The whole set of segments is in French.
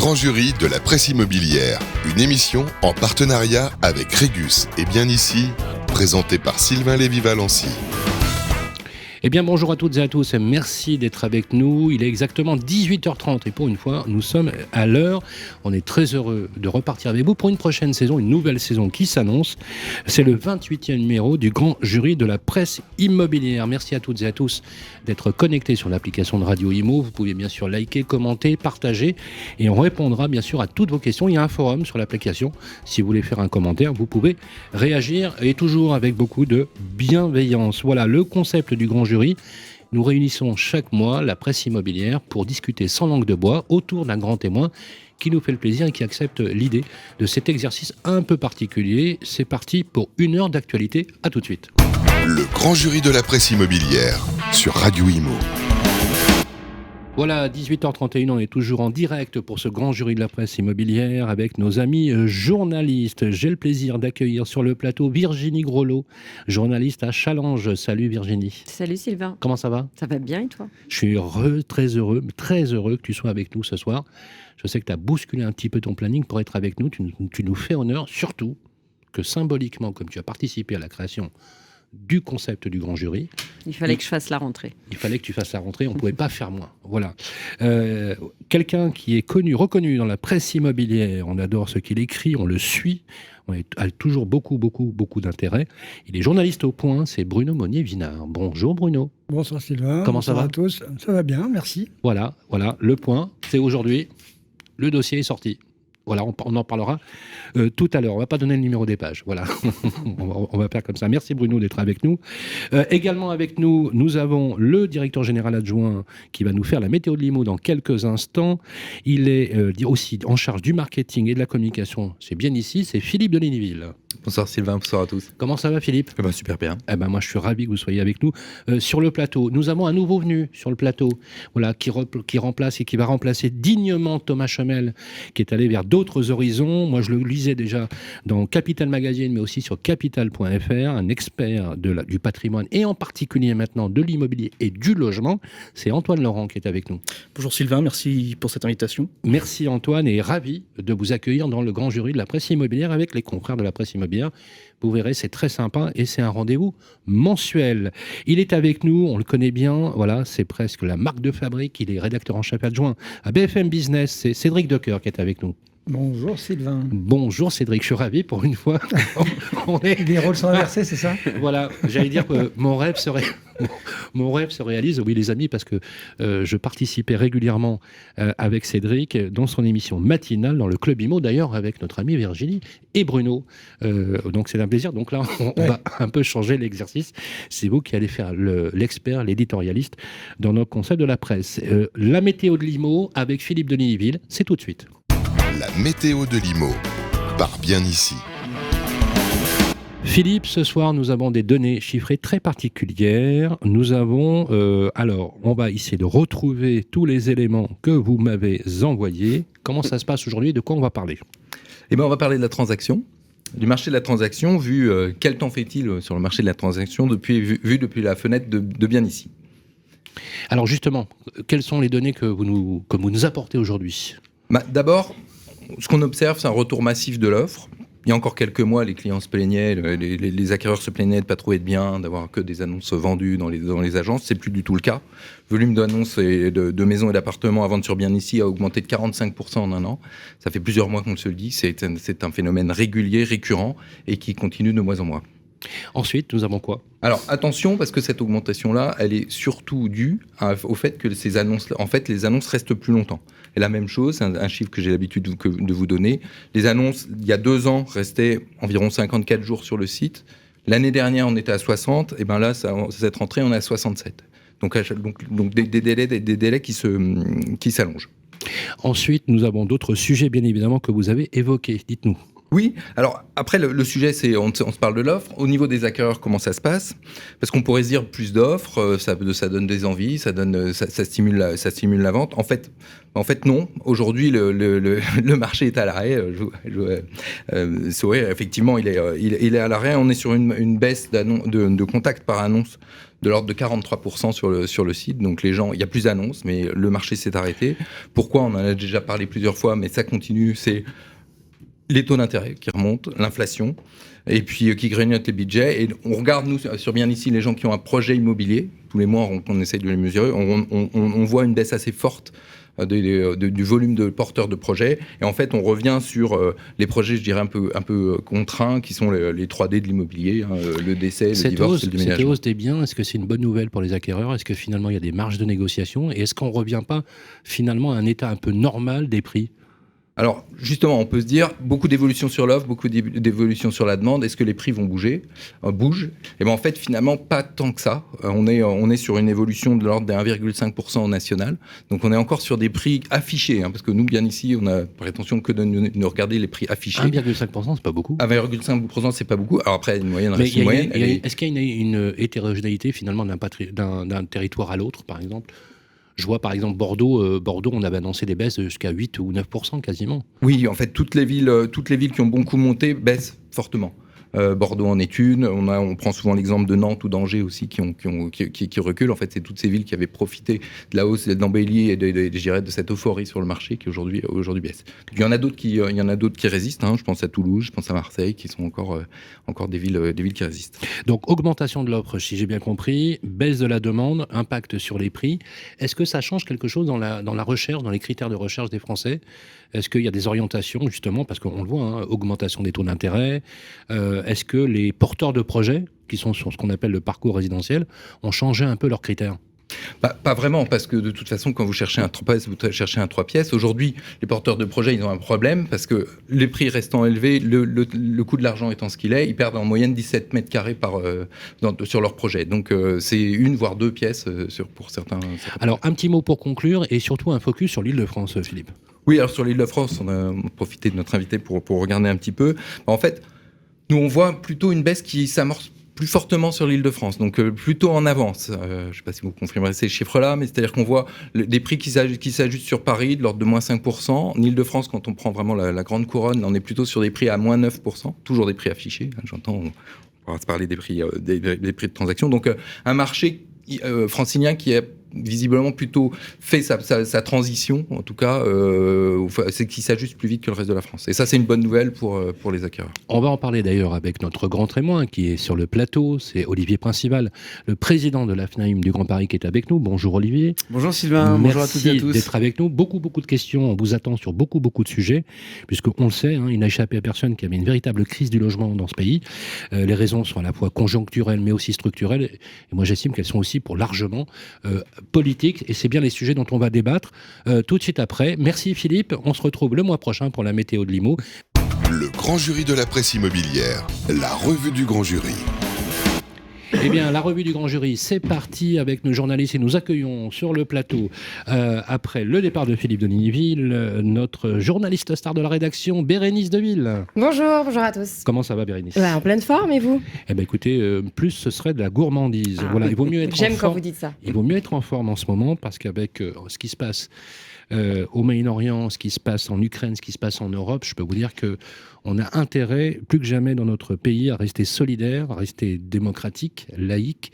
grand jury de la presse immobilière, une émission en partenariat avec Régus et Bien Ici, présentée par Sylvain Lévy-Valency. Eh bien bonjour à toutes et à tous, merci d'être avec nous. Il est exactement 18h30 et pour une fois nous sommes à l'heure. On est très heureux de repartir avec vous pour une prochaine saison, une nouvelle saison qui s'annonce. C'est le 28e numéro du grand jury de la presse immobilière. Merci à toutes et à tous d'être connectés sur l'application de Radio Imo. Vous pouvez bien sûr liker, commenter, partager et on répondra bien sûr à toutes vos questions. Il y a un forum sur l'application. Si vous voulez faire un commentaire, vous pouvez réagir et toujours avec beaucoup de bienveillance. Voilà le concept du grand jury. Nous réunissons chaque mois la presse immobilière pour discuter sans langue de bois autour d'un grand témoin qui nous fait le plaisir et qui accepte l'idée de cet exercice un peu particulier. C'est parti pour une heure d'actualité. À tout de suite. Le grand jury de la presse immobilière sur Radio Imo. Voilà, 18h31, on est toujours en direct pour ce grand jury de la presse immobilière avec nos amis journalistes. J'ai le plaisir d'accueillir sur le plateau Virginie Grolot, journaliste à Challenge. Salut Virginie. Salut Sylvain. Comment ça va ? Ça va bien et toi ? Je suis très heureux que tu sois avec nous ce soir. Je sais que tu as bousculé un petit peu ton planning pour être avec nous. Tu nous fais honneur, surtout que symboliquement, comme tu as participé à la création du concept du grand jury. Il fallait que je fasse la rentrée. Il fallait que tu fasses la rentrée, on ne pouvait pas faire moins. Voilà. Quelqu'un qui est reconnu dans la presse immobilière, on adore ce qu'il écrit, on le suit, on a toujours beaucoup d'intérêt. Il est journaliste au Point, c'est Bruno Monnier-Vinard. Bonjour Bruno. Bonsoir Sylvain. Comment ça va ? Bonsoir à tous. Ça va bien, merci. Voilà, le Point, c'est aujourd'hui, le dossier est sorti. Voilà, on en parlera tout à l'heure. On ne va pas donner le numéro des pages. Voilà, on va faire comme ça. Merci Bruno d'être avec nous. Également avec nous, nous avons le directeur général adjoint qui va nous faire la météo de l'IMO dans quelques instants. Il est aussi en charge du marketing et de la communication. C'est bien ici, c'est Philippe Delignyville. Bonsoir Sylvain, bonsoir à tous. Comment ça va Philippe ? Super bien. Moi je suis ravi que vous soyez avec nous. Sur le plateau, nous avons un nouveau venu sur le plateau, voilà, qui remplace et qui va remplacer dignement Thomas Chomel, qui est allé vers d'autres horizons. Moi je le lisais déjà dans Capital Magazine, mais aussi sur capital.fr, un expert du patrimoine et en particulier maintenant de l'immobilier et du logement. C'est Antoine Laurent qui est avec nous. Bonjour Sylvain, merci pour cette invitation. Merci Antoine et ravi de vous accueillir dans le grand jury de la presse immobilière avec les confrères de la presse immobilière. Vous verrez, c'est très sympa et c'est un rendez-vous mensuel. Il est avec nous, on le connaît bien, voilà, c'est presque la marque de fabrique. Il est rédacteur en chef adjoint à BFM Business. C'est Cédric Decoeur qui est avec nous. Bonjour Sylvain. Bonjour Cédric, je suis ravi pour une fois. Les rôles sont inversés, c'est ça ? Voilà, j'allais dire que mon rêve se réalise, oui les amis, parce que je participais régulièrement avec Cédric dans son émission matinale dans le Club Imo, d'ailleurs avec notre ami Virginie et Bruno. Donc c'est un plaisir. Donc là, on va un peu changer l'exercice. C'est vous qui allez faire l'expert, l'éditorialiste dans notre concept de la presse. La météo de l'Imo avec Philippe Delignyville, c'est tout de suite. La météo de l'IMO, par Bien Ici. Philippe, ce soir, nous avons des données chiffrées très particulières. Nous avons, on va essayer de retrouver tous les éléments que vous m'avez envoyés. Comment ça se passe aujourd'hui ? De quoi on va parler ? On va parler de la transaction, du marché de la transaction, vu quel temps fait-il sur le marché de la transaction vu depuis la fenêtre de Bien Ici. Alors justement, quelles sont les données que vous nous apportez aujourd'hui ? D'abord, ce qu'on observe, c'est un retour massif de l'offre. Il y a encore quelques mois, les clients se plaignaient, les acquéreurs se plaignaient de ne pas trouver de biens, d'avoir que des annonces vendues dans les agences. C'est plus du tout le cas. Le volume d'annonces de maisons et d'appartements à vendre sur Bien Ici a augmenté de 45% en un an. Ça fait plusieurs mois qu'on se le dit. C'est un phénomène régulier, récurrent et qui continue de mois en mois. Ensuite, nous avons quoi ? Alors attention, parce que cette augmentation-là, elle est surtout due au fait que ces annonces, en fait, les annonces restent plus longtemps. Et la même chose, c'est un chiffre que j'ai l'habitude de vous donner. Les annonces, il y a 2 ans, restaient environ 54 jours sur le site. L'année dernière, on était à 60. Et bien là, cette rentrée, on est à 67. Donc des délais qui s'allongent. Ensuite, nous avons d'autres sujets, bien évidemment, que vous avez évoqués. Dites-nous. Oui, alors après le sujet c'est on se parle de l'offre. Au niveau des acquéreurs, comment ça se passe? Parce qu'on pourrait se dire plus d'offres, ça donne des envies, ça stimule la vente. En fait non. Aujourd'hui le marché est à l'arrêt. Sourire, effectivement il est à l'arrêt. On est sur une baisse de contacts par annonce de l'ordre de 43% sur le site. Donc les gens, il y a plus d'annonces, mais le marché s'est arrêté. Pourquoi? On en a déjà parlé plusieurs fois, mais ça continue. C'est les taux d'intérêt qui remontent, l'inflation, et puis qui grignotent les budgets. Et on regarde, nous, sur Bien Ici, les gens qui ont un projet immobilier. Tous les mois, on essaye de les mesurer. On voit une baisse assez forte du volume de porteurs de projets. Et en fait, on revient sur les projets, je dirais, un peu contraints, qui sont les 3D de l'immobilier, le décès, le divorce et le déménagement. Cette hausse des biens, est-ce que c'est une bonne nouvelle pour les acquéreurs? Est-ce que finalement, il y a des marges de négociation? Et est-ce qu'on ne revient pas finalement à un état un peu normal des prix? Alors, justement, on peut se dire, beaucoup d'évolutions sur l'offre, beaucoup d'évolutions sur la demande. Est-ce que les prix vont bougent? Et bien, en fait, finalement, pas tant que ça. On est sur une évolution de l'ordre de 1,5% national. Donc, on est encore sur des prix affichés. Parce que nous, Bien Ici, on a prétention que de nous regarder les prix affichés. 1,5%, c'est pas beaucoup. 1,5%, c'est pas beaucoup. Alors après, une moyenne reste une moyenne. Est-ce qu'il y a une hétérogénéité, finalement, d'un territoire à l'autre, par exemple? Je vois par exemple Bordeaux, on avait annoncé des baisses jusqu'à 8 ou 9% quasiment. Oui, en fait, toutes les villes qui ont beaucoup monté baissent fortement. Bordeaux en est une. On prend souvent l'exemple de Nantes ou d'Angers aussi qui reculent. En fait, c'est toutes ces villes qui avaient profité de la hausse d'embellie et de cette euphorie sur le marché qui aujourd'hui baisse. Il y en a d'autres qui résistent. Je pense à Toulouse, je pense à Marseille, qui sont encore des villes qui résistent. Donc augmentation de l'offre, si j'ai bien compris, baisse de la demande, impact sur les prix. Est-ce que ça change quelque chose dans la recherche, dans les critères de recherche des Français? Est-ce qu'il y a des orientations justement, parce qu'on le voit, augmentation des taux d'intérêt? Est-ce que les porteurs de projets, qui sont sur ce qu'on appelle le parcours résidentiel, ont changé un peu leurs critères? Pas vraiment, parce que de toute façon, quand vous cherchez un 3 pièces, aujourd'hui, les porteurs de projets, ils ont un problème, parce que les prix restant élevés, le coût de l'argent étant ce qu'il est, ils perdent en moyenne 17 mètres carrés sur leur projet. Donc, c'est 1 voire 2 pièces pour certains. Alors, un petit mot pour conclure, et surtout un focus sur l'Île-de-France, Philippe. Oui, alors sur l'Île-de-France, on a profité de notre invité pour regarder un petit peu. En fait, nous, on voit plutôt une baisse qui s'amorce plus fortement sur l'Île-de-France, donc plutôt en avance. Je ne sais pas si vous confirmerez ces chiffres-là, mais c'est-à-dire qu'on voit des prix qui s'ajustent sur Paris de l'ordre de moins 5%. En Île-de-France, quand on prend vraiment la grande couronne, là, on est plutôt sur des prix à moins 9%, toujours des prix affichés. J'entends, on pourra se parler des prix de transaction. Donc un marché francilien qui est visiblement plutôt fait sa transition, en tout cas, c'est qui s'ajuste plus vite que le reste de la France. Et ça, c'est une bonne nouvelle pour les acquéreurs. On va en parler d'ailleurs avec notre grand témoin qui est sur le plateau, c'est Olivier Principal, le président de la FNAIM du Grand Paris qui est avec nous. Bonjour Olivier. Bonjour Sylvain, bonjour à toutes et à tous. Merci d'être avec nous. Beaucoup de questions, on vous attend sur beaucoup de sujets, puisqu'on le sait, il n'a échappé à personne qu'il y avait une véritable crise du logement dans ce pays. Les raisons sont à la fois conjoncturelles mais aussi structurelles, et moi j'estime qu'elles sont aussi pour largement politique, et c'est bien les sujets dont on va débattre tout de suite après. Merci Philippe, on se retrouve le mois prochain pour la météo de l'IMO. Le grand jury de la presse immobilière, la revue du grand jury. Eh bien, la revue du grand jury, c'est parti avec nos journalistes et nous accueillons sur le plateau, après le départ de Philippe Denisville, notre journaliste star de la rédaction, Bérénice Deville. Bonjour à tous. Comment ça va, Bérénice? En pleine forme, et vous? Eh bien, écoutez, plus ce serait de la gourmandise. Voilà, il vaut mieux être J'aime en forme. quand vous dites ça. Il vaut mieux être en forme en ce moment, parce qu'avec ce qui se passe au Moyen-Orient, ce qui se passe en Ukraine, ce qui se passe en Europe, je peux vous dire qu'on a intérêt, plus que jamais dans notre pays, à rester solidaire, à rester démocratique, laïque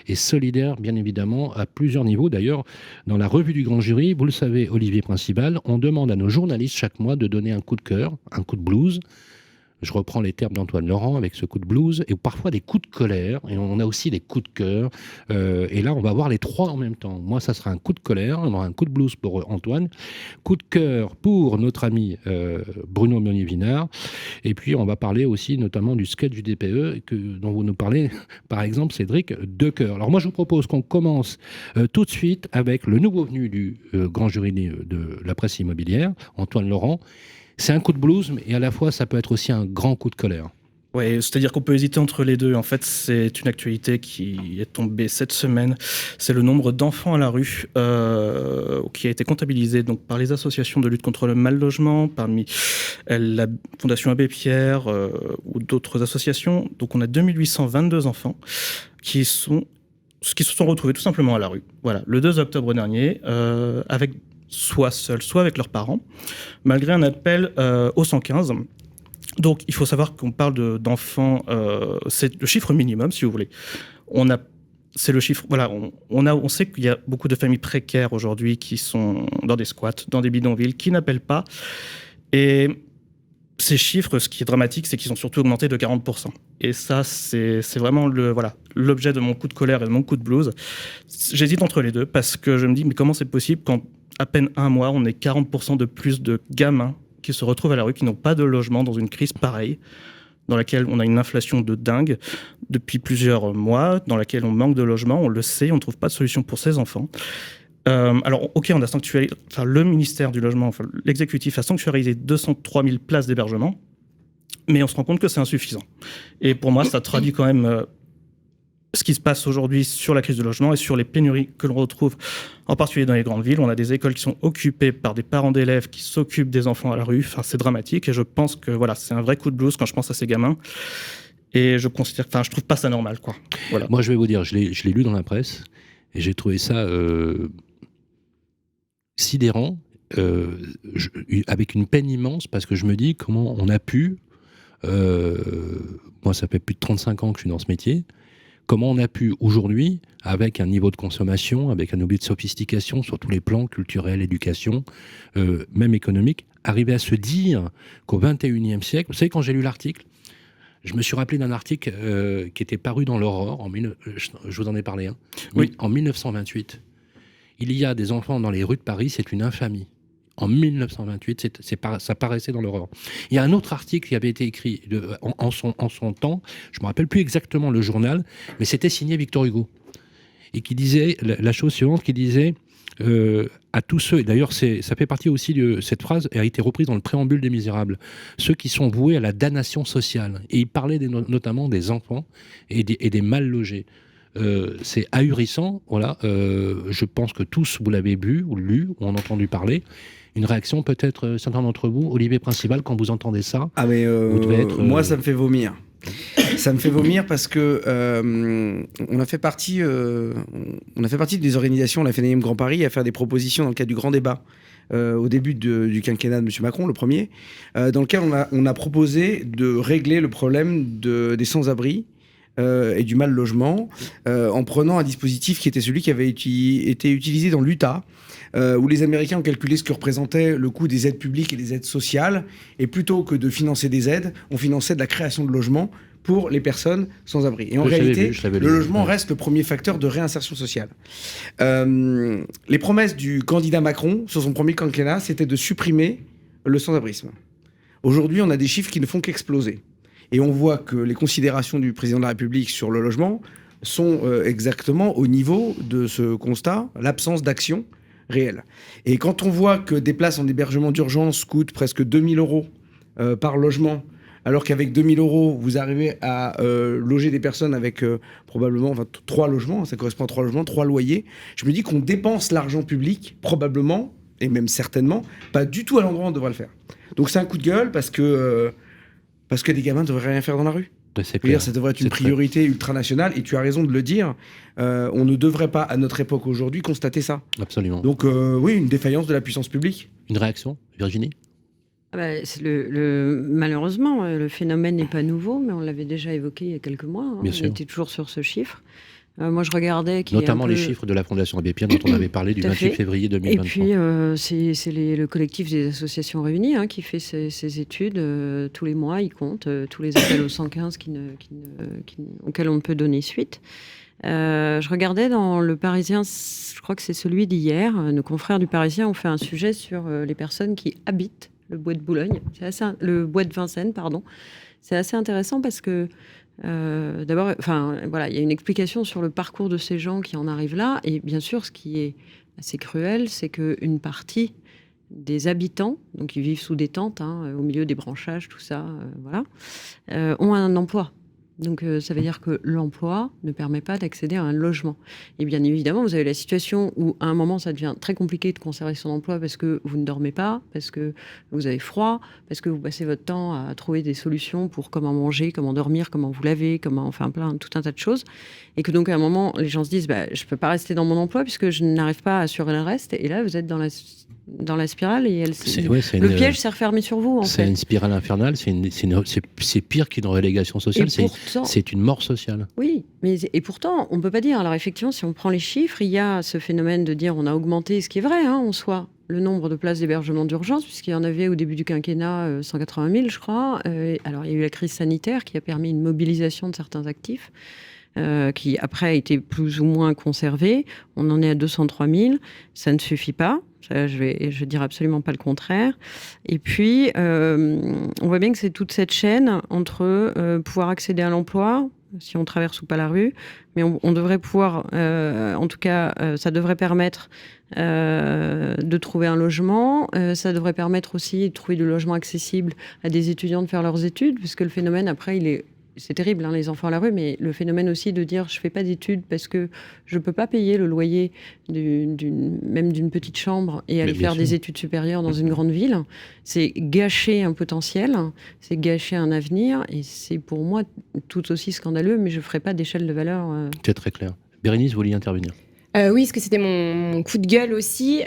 et solidaire, bien évidemment, à plusieurs niveaux. D'ailleurs, dans la revue du grand jury, vous le savez, Olivier Principal, on demande à nos journalistes chaque mois de donner un coup de cœur, un coup de blues. Je reprends les termes d'Antoine Laurent avec ce coup de blues, et parfois des coups de colère, et on a aussi des coups de cœur. Et là, on va voir les trois en même temps. Moi, ça sera un coup de colère, on aura un coup de blues pour Antoine, coup de cœur pour notre ami Bruno Meunier-Vinard, et puis on va parler aussi notamment du sketch du DPE dont vous nous parlez, par exemple, Cédric Decoeur. Alors moi, je vous propose qu'on commence tout de suite avec le nouveau venu du grand jury de la presse immobilière, Antoine Laurent. C'est un coup de blues, mais à la fois, ça peut être aussi un grand coup de colère. Ouais, c'est-à-dire qu'on peut hésiter entre les deux. En fait, c'est une actualité qui est tombée cette semaine. C'est le nombre d'enfants à la rue qui a été comptabilisé donc par les associations de lutte contre le mal-logement, parmi la Fondation Abbé Pierre ou d'autres associations. Donc on a 2822 enfants qui se sont retrouvés tout simplement à la rue. Voilà, le 2 octobre dernier, avec soit seuls, soit avec leurs parents, malgré un appel au 115. Donc, il faut savoir qu'on parle d'enfants, c'est le chiffre minimum, si vous voulez. C'est le chiffre. Voilà, on sait qu'il y a beaucoup de familles précaires aujourd'hui qui sont dans des squats, dans des bidonvilles, qui n'appellent pas. Et ces chiffres, ce qui est dramatique, c'est qu'ils ont surtout augmenté de 40%. Et ça, c'est vraiment l'objet de mon coup de colère et de mon coup de blues. J'hésite entre les deux parce que je me dis, mais comment c'est possible qu'en à peine un mois, on ait 40% de plus de gamins qui se retrouvent à la rue, qui n'ont pas de logement dans une crise pareille, dans laquelle on a une inflation de dingue depuis plusieurs mois, dans laquelle on manque de logement, on le sait, on ne trouve pas de solution pour ces enfants. Alors, ok, on a sanctuarisé, le ministère du Logement, l'exécutif a sanctuarisé 203 000 places d'hébergement, mais on se rend compte que c'est insuffisant. Et pour moi, ça traduit quand même ce qui se passe aujourd'hui sur la crise du logement et sur les pénuries que l'on retrouve, en particulier dans les grandes villes. On a des écoles qui sont occupées par des parents d'élèves qui s'occupent des enfants à la rue. C'est dramatique et je pense que c'est un vrai coup de blues quand je pense à ces gamins. Et je trouve pas ça normal, quoi. Voilà. Moi, je vais vous dire, je l'ai lu dans la presse et j'ai trouvé ça sidérant, avec une peine immense, parce que je me dis comment on a pu, moi ça fait plus de 35 ans que je suis dans ce métier, comment on a pu aujourd'hui, avec un niveau de consommation, avec un niveau de sophistication sur tous les plans, culturels, éducation, même économique, arriver à se dire qu'au XXIe siècle, vous savez, quand j'ai lu l'article, je me suis rappelé d'un article qui était paru dans l'Aurore, je vous en ai parlé, Oui. En 1928. Il y a des enfants dans les rues de Paris, c'est une infamie. En 1928, ça paraissait dans l'Aurore. Il y a un autre article qui avait été écrit en son temps, je ne me rappelle plus exactement le journal, mais c'était signé Victor Hugo. Et qui disait la chose suivante, qui disait à tous ceux, et d'ailleurs ça fait partie aussi de cette phrase, a été reprise dans le préambule des Misérables, ceux qui sont voués à la damnation sociale. Et il parlait notamment des enfants et des mal logés. C'est ahurissant, voilà. Je pense que tous vous l'avez lu ou en entendu parler. Une réaction peut-être, certains d'entre vous, Olivier Principal, quand vous entendez ça? Ah mais vous devez être, moi ça me fait vomir. Ça me fait vomir parce que on a fait partie des organisations, la FNAIM Grand Paris, à faire des propositions dans le cadre du grand débat au début du quinquennat de M. Macron, le premier, dans lequel on a proposé de régler le problème des sans-abri et du mal logement en prenant un dispositif qui était celui qui avait été utilisé dans l'Utah, où les Américains ont calculé ce que représentait le coût des aides publiques et des aides sociales, et plutôt que de financer des aides, on finançait de la création de logements pour les personnes sans abri. Et en réalité, le logement reste le premier facteur de réinsertion sociale. Les promesses du candidat Macron sur son premier quinquennat, c'était de supprimer le sans-abrisme. Aujourd'hui, on a des chiffres qui ne font qu'exploser. Et on voit que les considérations du président de la République sur le logement sont exactement au niveau de ce constat, l'absence d'action réelle. Et quand on voit que des places en hébergement d'urgence coûtent presque 2 000 € par logement, alors qu'avec 2 000 €, vous arrivez à loger des personnes avec probablement 3 logements, ça correspond à 3 logements, 3 loyers, je me dis qu'on dépense l'argent public, probablement, et même certainement, pas du tout à l'endroit où on devrait le faire. Donc c'est un coup de gueule parce que des gamins ne devraient rien faire dans la rue. Ça devrait être une priorité ultranationale, et tu as raison de le dire, on ne devrait pas, à notre époque aujourd'hui, constater ça. Absolument. Donc oui, une défaillance de la puissance publique. Une réaction, Virginie? Malheureusement, le phénomène n'est pas nouveau, mais on l'avait déjà évoqué il y a quelques mois. Bien sûr. On était toujours sur ce chiffre. Moi, je regardais... Notamment les chiffres de la Fondation Abbé Pierre dont on avait parlé du 28 février 2023. Et puis, c'est le collectif des associations réunies qui fait ces études. Tous les mois, ils comptent tous les appels au 115 auxquels on ne peut donner suite. Je regardais dans Le Parisien, je crois que c'est celui d'hier, nos confrères du Parisien ont fait un sujet sur les personnes qui habitent le bois de Boulogne, le bois de Vincennes, pardon. C'est assez intéressant parce que d'abord, il y a une explication sur le parcours de ces gens qui en arrivent là. Et bien sûr, ce qui est assez cruel, c'est qu'une partie des habitants, donc ils vivent sous des tentes, au milieu des branchages, tout ça, ont un emploi. Donc ça veut dire que l'emploi ne permet pas d'accéder à un logement. Et bien évidemment, vous avez la situation où à un moment ça devient très compliqué de conserver son emploi parce que vous ne dormez pas, parce que vous avez froid, parce que vous passez votre temps à trouver des solutions pour comment manger, comment dormir, comment vous laver, tout un tas de choses. Et que donc à un moment, les gens se disent je ne peux pas rester dans mon emploi puisque je n'arrive pas à assurer le reste. Et là, vous êtes dans la spirale et le piège s'est refermé sur vous. C'est une spirale infernale, c'est pire qu'une relégation sociale, c'est une mort sociale. Oui, et pourtant, on ne peut pas dire. Alors effectivement, si on prend les chiffres, il y a ce phénomène de dire on a augmenté, ce qui est vrai en soi, le nombre de places d'hébergement d'urgence, puisqu'il y en avait au début du quinquennat 180 000, je crois. Alors il y a eu la crise sanitaire qui a permis une mobilisation de certains actifs. Qui après a été plus ou moins conservé. On en est à 203 000. Ça ne suffit pas. Je vais dire absolument pas le contraire. Et puis, on voit bien que c'est toute cette chaîne entre pouvoir accéder à l'emploi, si on traverse ou pas la rue, mais on devrait pouvoir, en tout cas, ça devrait permettre de trouver un logement. Ça devrait permettre aussi de trouver du logement accessible à des étudiants de faire leurs études, puisque le phénomène, après, c'est terrible, les enfants à la rue, mais le phénomène aussi de dire je fais pas d'études parce que je peux pas payer le loyer même d'une petite chambre et aller faire des études supérieures dans une grande ville, c'est gâcher un potentiel, c'est gâcher un avenir, et c'est pour moi tout aussi scandaleux, mais je ferai pas d'échelle de valeur. C'est très clair. Bérénice, vous vouliez intervenir? Oui, parce que c'était mon coup de gueule aussi.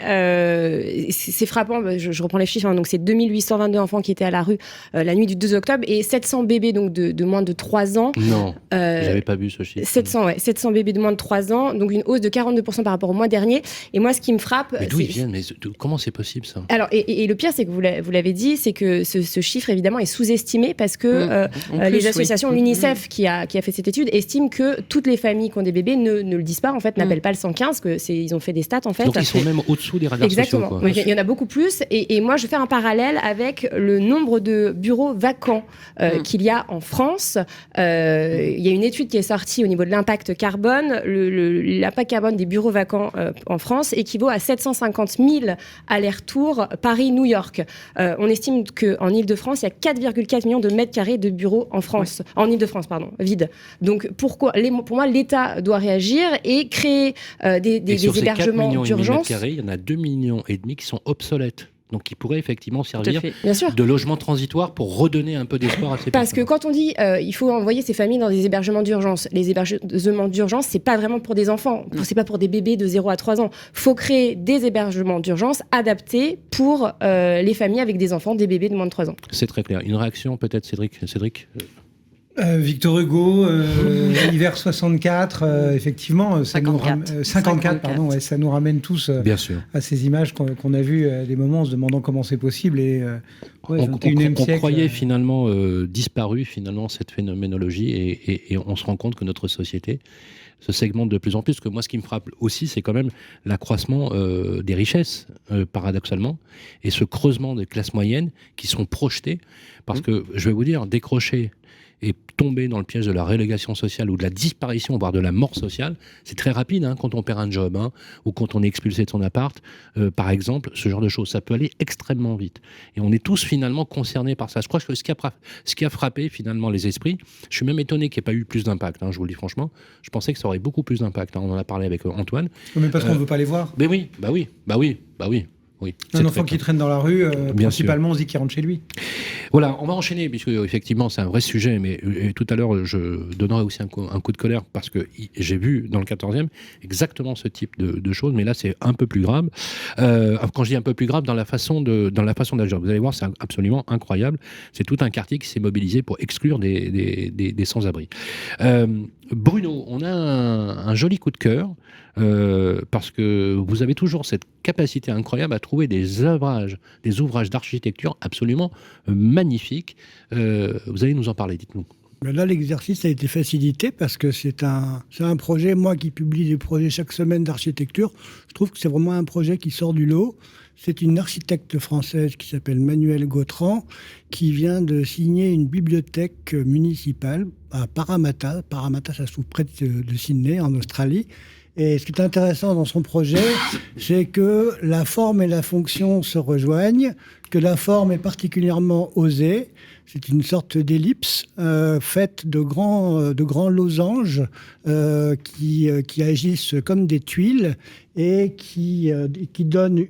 C'est frappant, je reprends les chiffres, donc c'est 2822 enfants qui étaient à la rue la nuit du 2 octobre et 700 bébés donc de moins de 3 ans. Non, j'avais pas vu ce chiffre. 700 bébés de moins de 3 ans, donc une hausse de 42% par rapport au mois dernier. Et moi, ce qui me frappe... Mais d'où ils viennent? Comment c'est possible, ça? Alors, et le pire, c'est que vous l'avez dit, c'est que ce chiffre, évidemment, est sous-estimé parce que les associations, l'UNICEF, qui a fait cette étude, estiment que toutes les familles qui ont des bébés ne le disent pas, en fait, n'appellent pas le 115, ils ont fait des stats, en fait. Donc, ils sont même au-dessous des radars Exactement. sociaux. Exactement. Il y en a beaucoup plus. Et moi, je fais un parallèle avec le nombre de bureaux vacants qu'il y a en France. Il y a une étude qui est sortie au niveau de l'impact carbone. L'impact carbone des bureaux vacants en France équivaut à 750 000 allers-retours Paris-New York. On estime qu'en Ile-de-France, il y a 4,4 millions de mètres carrés de bureaux en France. Ouais. En Ile-de-France, pardon, vides. Donc, pour moi, l'État doit réagir et créer des hébergements d'urgence. Il y en a 2,5 millions qui sont obsolètes. Donc, qui pourraient effectivement servir Bien sûr. de logement transitoire pour redonner un peu d'espoir à ces personnes. Parce que quand on dit il faut envoyer ces familles dans des hébergements d'urgence, les hébergements d'urgence, c'est pas vraiment pour des enfants, c'est pas pour des bébés de 0 à 3 ans. Faut créer des hébergements d'urgence adaptés pour les familles avec des enfants, des bébés de moins de 3 ans. C'est très clair. Une réaction peut-être, Cédric Victor Hugo, hiver 64, effectivement, 54, pardon, ouais, ça nous ramène tous à ces images qu'on a vues à des moments en se demandant comment c'est possible. Et, on croyait finalement disparu finalement cette phénoménologie et on se rend compte que notre société se segmente de plus en plus. Que moi, ce qui me frappe aussi, c'est quand même l'accroissement des richesses, paradoxalement, et ce creusement des classes moyennes qui sont projetées. Parce que, je vais vous dire, décrocher et tomber dans le piège de la relégation sociale ou de la disparition, voire de la mort sociale, c'est très rapide quand on perd un job ou quand on est expulsé de son appart, par exemple, ce genre de choses. Ça peut aller extrêmement vite. Et on est tous finalement concernés par ça. Je crois que ce qui a frappé finalement les esprits, je suis même étonné qu'il n'y ait pas eu plus d'impact, je vous le dis franchement. Je pensais que ça aurait beaucoup plus d'impact. On en a parlé avec Antoine. Mais parce qu'on ne veut pas les voir. Mais oui, bah oui. Oui, un enfant qui traîne dans la rue, principalement, sûr. On se dit qu'il rentre chez lui. Voilà, on va enchaîner, puisque effectivement c'est un vrai sujet, mais tout à l'heure je donnerai aussi un coup de colère, parce que j'ai vu dans le 14e exactement ce type de choses, mais là c'est un peu plus grave. Quand je dis un peu plus grave, dans la façon d'agir. Vous allez voir, c'est absolument incroyable. C'est tout un quartier qui s'est mobilisé pour exclure des sans-abri. Bruno, on a un joli coup de cœur, parce que vous avez toujours cette capacité incroyable à trouver des ouvrages d'architecture absolument magnifiques. Vous allez nous en parler, dites-nous. Là, l'exercice a été facilité parce que c'est un projet, moi qui publie des projets chaque semaine d'architecture, je trouve que c'est vraiment un projet qui sort du lot. C'est une architecte française qui s'appelle Manuelle Gautran qui vient de signer une bibliothèque municipale à Parramatta. Parramatta, ça se trouve près de Sydney, en Australie. Et ce qui est intéressant dans son projet, c'est que la forme et la fonction se rejoignent, que la forme est particulièrement osée. C'est une sorte d'ellipse faite de grands losanges qui agissent comme des tuiles et qui donnent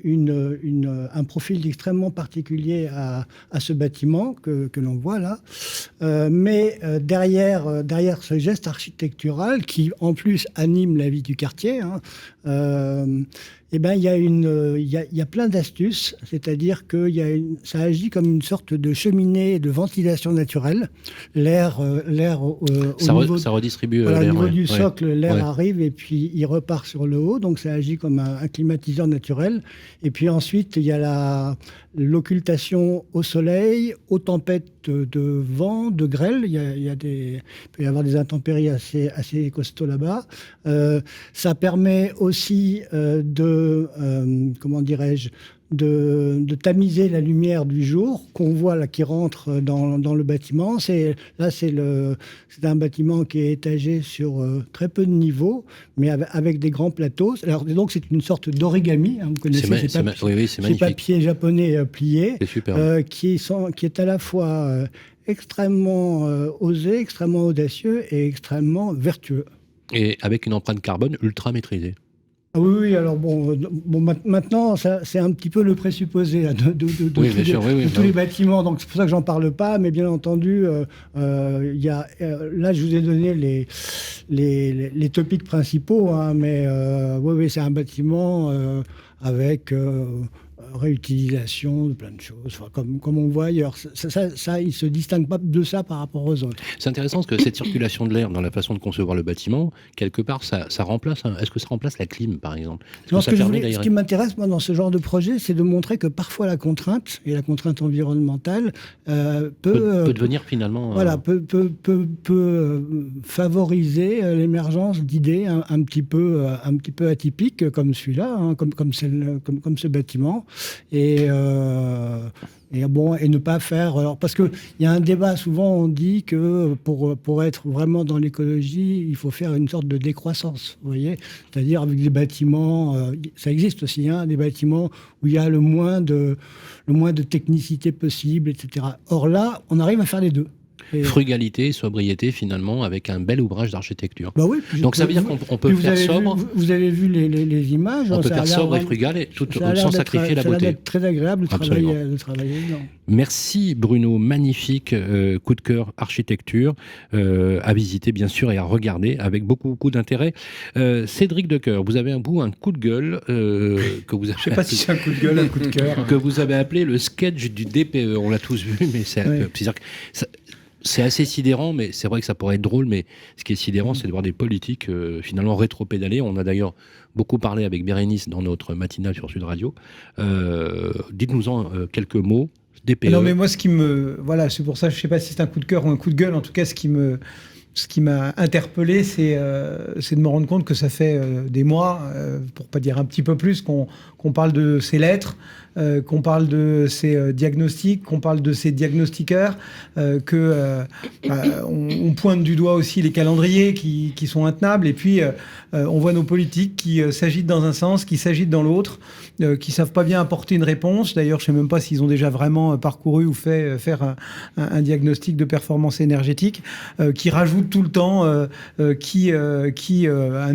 un profil extrêmement particulier à ce bâtiment que l'on voit là. Mais derrière ce geste architectural qui, en plus, anime la vie du quartier, il y a plein d'astuces, c'est-à-dire que ça agit comme une sorte de cheminée de ventilation naturelle. L'air ça redistribue l'air. Au niveau du socle, socle, l'air arrive et puis il repart sur le haut, donc ça agit comme un climatiseur naturel. Et puis ensuite, il y a l'occultation au soleil, aux tempêtes de vent, de grêle. Il peut y avoir des intempéries assez costauds là-bas. Ça permet aussi de tamiser la lumière du jour qu'on voit là qui rentre dans le bâtiment. C'est un bâtiment qui est étagé sur très peu de niveaux, mais avec des grands plateaux. Alors donc c'est une sorte d'origami. Vous connaissez c'est magnifique. Papiers japonais pliés, qui est à la fois extrêmement osé, extrêmement audacieux et extrêmement vertueux. Et avec une empreinte carbone ultra maîtrisée. Ah oui, alors maintenant, ça, c'est un petit peu le présupposé là, de tous les bâtiments, donc c'est pour ça que j'en parle pas, mais bien entendu, là je vous ai donné les topics principaux, mais c'est un bâtiment avec réutilisation de plein de choses, comme on voit ailleurs. Ça, il ne se distingue pas de ça par rapport aux autres. C'est intéressant parce que cette circulation de l'air dans la façon de concevoir le bâtiment, quelque part, ça remplace. Est-ce que ça remplace la clim, par exemple? Ce qui m'intéresse, moi, dans ce genre de projet, c'est de montrer que parfois la contrainte, et la contrainte environnementale, peut devenir finalement... peut favoriser l'émergence d'idées un petit peu atypiques, comme celui-là, comme ce bâtiment. Et ne pas faire... Alors, parce qu'il y a un débat, souvent on dit que pour être vraiment dans l'écologie, il faut faire une sorte de décroissance, vous voyez. C'est-à-dire avec des bâtiments, ça existe aussi, des bâtiments où il y a le moins de technicité possible, etc. Or là, on arrive à faire les deux. Frugalité, sobriété, finalement, avec un bel ouvrage d'architecture. Bah oui, donc ça veut dire qu'on peut faire sobre. Vous avez vu les images. On peut faire sobre et frugal sans sacrifier la beauté. Ça a l'air très agréable de travailler dedans. Merci Bruno, magnifique coup de cœur architecture à visiter bien sûr et à regarder avec beaucoup d'intérêt. Cédric Decoeur, vous avez un coup de gueule que vous avez. Je sais pas si c'est un coup de gueule, un coup de cœur. Que vous avez appelé le sketch du DPE. On l'a tous vu, mais c'est assez sidérant, mais c'est vrai que ça pourrait être drôle, mais ce qui est sidérant, c'est de voir des politiques finalement rétro-pédaler. On a d'ailleurs beaucoup parlé avec Bérénice dans notre matinale sur Sud Radio. Dites-nous-en quelques mots. DPE. Non, mais moi, c'est pour ça, je ne sais pas si c'est un coup de cœur ou un coup de gueule. En tout cas, ce qui m'a interpellé, c'est de me rendre compte que ça fait des mois, pour pas dire un petit peu plus, qu'on parle de ces lettres, qu'on parle de ces diagnostics, qu'on parle de ces diagnostiqueurs, on pointe du doigt aussi les calendriers qui sont intenables, et puis on voit nos politiques qui s'agitent dans un sens, qui s'agitent dans l'autre, qui savent pas bien apporter une réponse. D'ailleurs, je sais même pas s'ils ont déjà vraiment parcouru ou faire un diagnostic de performance énergétique, qui rajoutent tout le temps un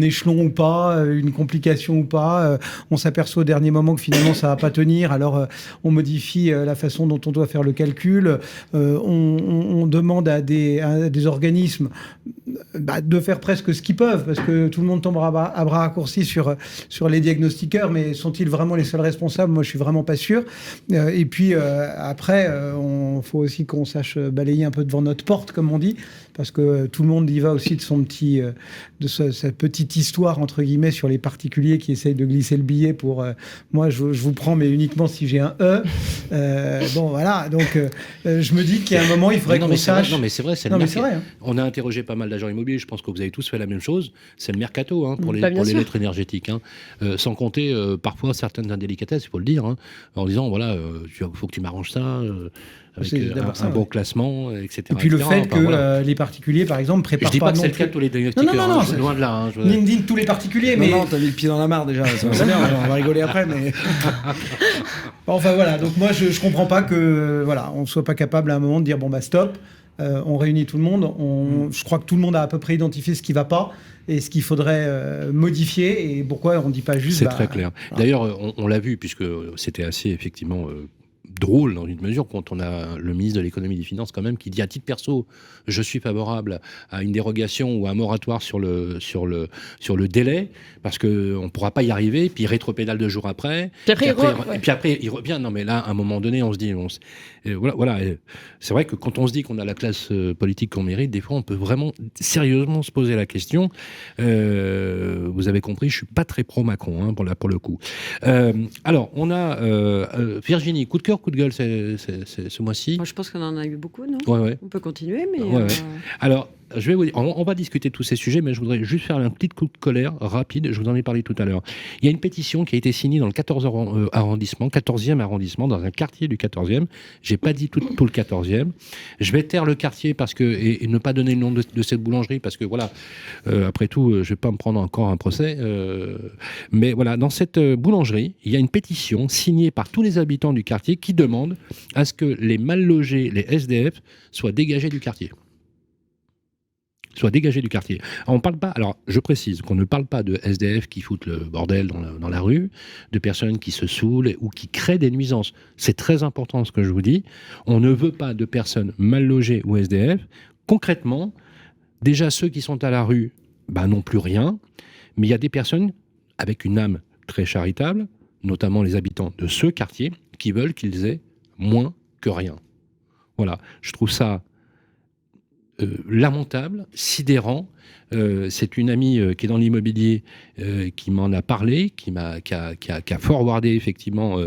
échelon ou pas, une complication ou pas. On s'aperçoit au dernier moment que finalement ça va pas tenir. Alors on modifie la façon dont on doit faire le calcul. On demande à des organismes de faire presque ce qu'ils peuvent, parce que tout le monde tombe à bras raccourcis sur les diagnostiqueurs, mais sont-ils vraiment les seuls responsables? Moi, je suis vraiment pas sûr. Et puis après, faut aussi qu'on sache balayer un peu devant notre porte, comme on dit, parce que tout le monde y va aussi de sa petite histoire entre guillemets sur les particuliers qui essayent de glisser le billet pour moi je vous prends mais uniquement si j'ai un E. Bon voilà, donc je me dis qu'il y a un moment il faudrait qu'on sache. Non mais c'est vrai, vrai. On a interrogé pas mal d'agents immobiliers, je pense que vous avez tous fait la même chose, c'est le mercato pour les lettres énergétiques, sans compter parfois certaines indélicatesses, il faut le dire, en disant voilà, faut que tu m'arranges ça. avec un bon classement, etc. Et puis le fait que les particuliers, par exemple, préparent pas. Je dis pas que c'est le cas de tous les diagnostiqueurs. Non, loin de là. Ni tous les particuliers, mais. Non, t'as mis le pied dans la mare déjà. C'est bien, on va rigoler après, mais. Enfin voilà, donc moi je comprends pas que on soit pas capable à un moment de dire bon bah stop. On réunit tout le monde. Je crois que tout le monde a à peu près identifié ce qui ne va pas et ce qu'il faudrait modifier. Et pourquoi on ne dit pas juste... C'est très clair. D'ailleurs, on l'a vu, puisque c'était assez, effectivement... drôle dans une mesure quand on a le ministre de l'économie et des finances quand même qui dit à titre perso je suis favorable à une dérogation ou à un moratoire sur le délai parce que on pourra pas y arriver, puis il rétropédale 2 jours après, puis après il revient. Non mais là à un moment donné on se dit voilà. C'est vrai que quand on se dit qu'on a la classe politique qu'on mérite, des fois on peut vraiment sérieusement se poser la question. Vous avez compris, je suis pas très pro Macron pour le coup. Alors on a Virginie, coup de cœur, coup de gueule ce mois-ci. Moi, je pense qu'on en a eu beaucoup, non ? Ouais. On peut continuer, mais... Ouais. Alors, je vais vous dire, on va discuter de tous ces sujets, mais je voudrais juste faire un petit coup de colère rapide. Je vous en ai parlé tout à l'heure. Il y a une pétition qui a été signée dans le 14e arrondissement, dans un quartier du 14e. J'ai pas dit tout le 14e. Je vais taire le quartier et ne pas donner le nom de cette boulangerie parce que voilà, après tout, je vais pas me prendre encore un procès. Mais voilà, dans cette boulangerie, il y a une pétition signée par tous les habitants du quartier qui demandent à ce que les mal logés, les SDF, soient dégagés du quartier. On parle pas, alors je précise qu'on ne parle pas de SDF qui foutent le bordel dans la rue, de personnes qui se saoulent ou qui créent des nuisances. C'est très important ce que je vous dis. On ne veut pas de personnes mal logées ou SDF. Concrètement, déjà ceux qui sont à la rue n'ont plus rien, mais il y a des personnes avec une âme très charitable, notamment les habitants de ce quartier, qui veulent qu'ils aient moins que rien. Voilà, je trouve ça lamentable, sidérant. C'est une amie qui est dans l'immobilier qui m'en a parlé, qui a forwardé effectivement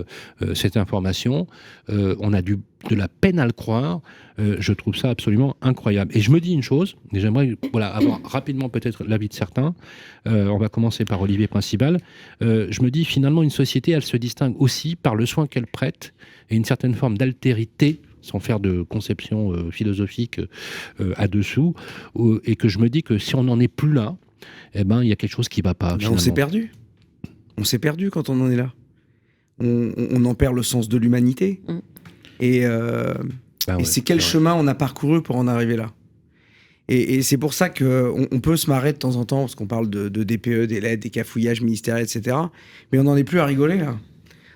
cette information. On a de la peine à le croire. Je trouve ça absolument incroyable. Et je me dis une chose, et j'aimerais avoir rapidement peut-être l'avis de certains. On va commencer par Olivier Principal. Je me dis finalement une société, elle se distingue aussi par le soin qu'elle prête et une certaine forme d'altérité, sans faire de conception philosophique à-dessous, et que je me dis que si on n'en est plus là, il y a quelque chose qui ne va pas. On s'est perdu. On s'est perdu quand on en est là. On en perd le sens de l'humanité. Et c'est quel chemin on a parcouru pour en arriver là. Et c'est pour ça qu'on peut se marrer de temps en temps, parce qu'on parle de DPE, des lettres, des cafouillages ministériels, etc. Mais on n'en est plus à rigoler là.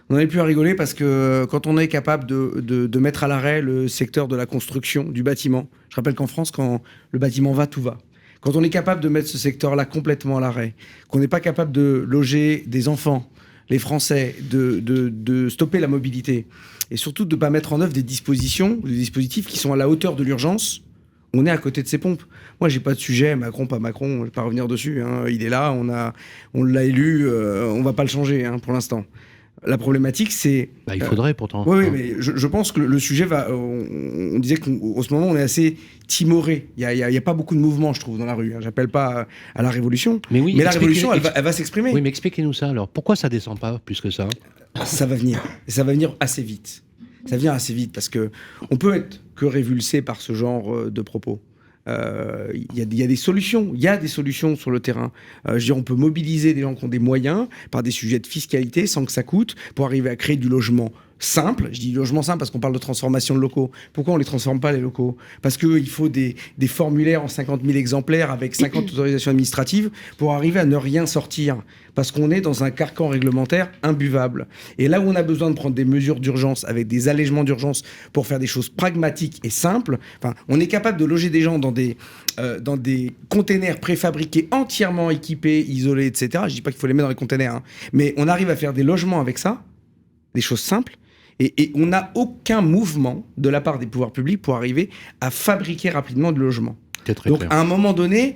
On n'en est plus à rigoler parce que quand on est capable de mettre à l'arrêt le secteur de la construction, du bâtiment, je rappelle qu'en France, quand le bâtiment va, tout va. Quand on est capable de mettre ce secteur-là complètement à l'arrêt, qu'on n'est pas capable de loger des enfants, les Français, de stopper la mobilité, et surtout de ne pas mettre en œuvre des dispositifs qui sont à la hauteur de l'urgence, on est à côté de ces pompes. Moi, j'ai pas de sujet, Macron, pas Macron, je vais pas revenir dessus. Il est là, on l'a élu, on va pas le changer pour l'instant. La problématique, c'est... il faudrait pourtant. Oui, mais je pense que le sujet va... On disait qu'en ce moment, on est assez timoré. Il n'y a pas beaucoup de mouvement, je trouve, dans la rue. J'appelle pas à la révolution. Mais la révolution, elle va s'exprimer. Oui, mais expliquez-nous ça, alors. Pourquoi ça descend pas plus que ça ? Ça va venir. Et ça va venir assez vite. Ça vient assez vite, parce qu'on peut être que révulsé par ce genre de propos. Il y a des solutions. Il y a des solutions sur le terrain. On peut mobiliser des gens qui ont des moyens par des sujets de fiscalité sans que ça coûte pour arriver à créer du logement simple. Je dis logement simple parce qu'on parle de transformation de locaux. Pourquoi on ne les transforme pas, les locaux ? Parce qu'il faut des formulaires en 50 000 exemplaires avec 50 autorisations administratives pour arriver à ne rien sortir. Parce qu'on est dans un carcan réglementaire imbuvable. Et là où on a besoin de prendre des mesures d'urgence avec des allègements d'urgence pour faire des choses pragmatiques et simples, on est capable de loger des gens dans des containers préfabriqués, entièrement équipés, isolés, etc. Je ne dis pas qu'il faut les mettre dans les containers, mais on arrive à faire des logements avec ça, des choses simples. Et on n'a aucun mouvement de la part des pouvoirs publics pour arriver à fabriquer rapidement de logements. Donc clair. À un moment donné,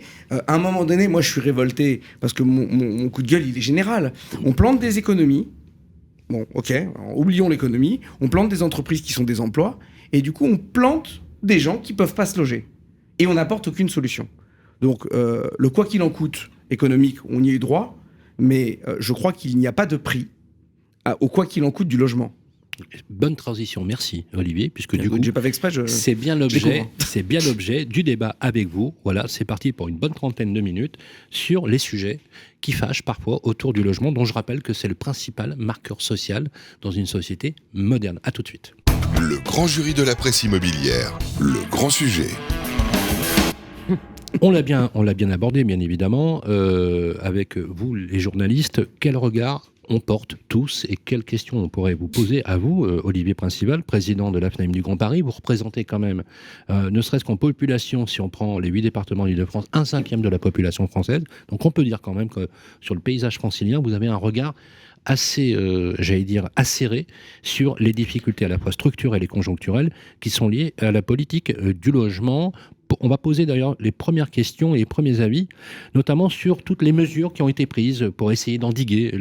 moi je suis révolté parce que mon coup de gueule il est général. On plante des économies, bon ok, alors, oublions l'économie, on plante des entreprises qui sont des emplois, et du coup on plante des gens qui peuvent pas se loger. Et on n'apporte aucune solution. Donc le quoi qu'il en coûte économique, on y est droit, mais je crois qu'il n'y a pas de prix au quoi qu'il en coûte du logement. Bonne transition, merci Olivier, puisque du coup, j'ai pas fait exprès, c'est bien l'objet du débat avec vous. Voilà, c'est parti pour une bonne trentaine de minutes sur les sujets qui fâchent parfois autour du logement, dont je rappelle que c'est le principal marqueur social dans une société moderne. À tout de suite. Le grand jury de la presse immobilière, le grand sujet. On l'a bien abordé, bien évidemment, avec vous, les journalistes. Quel regard on porte tous et quelles questions on pourrait vous poser à vous, Olivier Principal, président de l'AFNAIM du Grand Paris. Vous représentez quand même, ne serait-ce qu'en population, si on prend les 8 départements d'Île-de-France, 1/5 de la population française. Donc on peut dire quand même que sur le paysage francilien, vous avez un regard assez, acéré sur les difficultés à la fois structurelles et conjoncturelles qui sont liées à la politique du logement. On va poser d'ailleurs les premières questions et les premiers avis, notamment sur toutes les mesures qui ont été prises pour essayer d'endiguer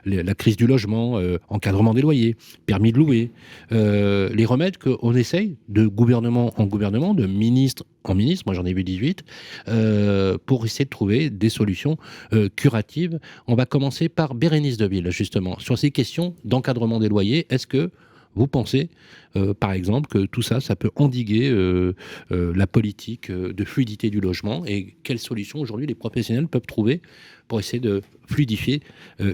la crise du logement, encadrement des loyers, permis de louer, les remèdes qu'on essaye de gouvernement en gouvernement, de ministre en ministre, moi j'en ai vu 18, pour essayer de trouver des solutions curatives. On va commencer par Bérénice Deville, justement, sur ces questions d'encadrement des loyers. Est-ce que vous pensez, par exemple, que tout ça, ça peut endiguer la politique de fluidité du logement, et quelles solutions aujourd'hui les professionnels peuvent trouver pour essayer de fluidifier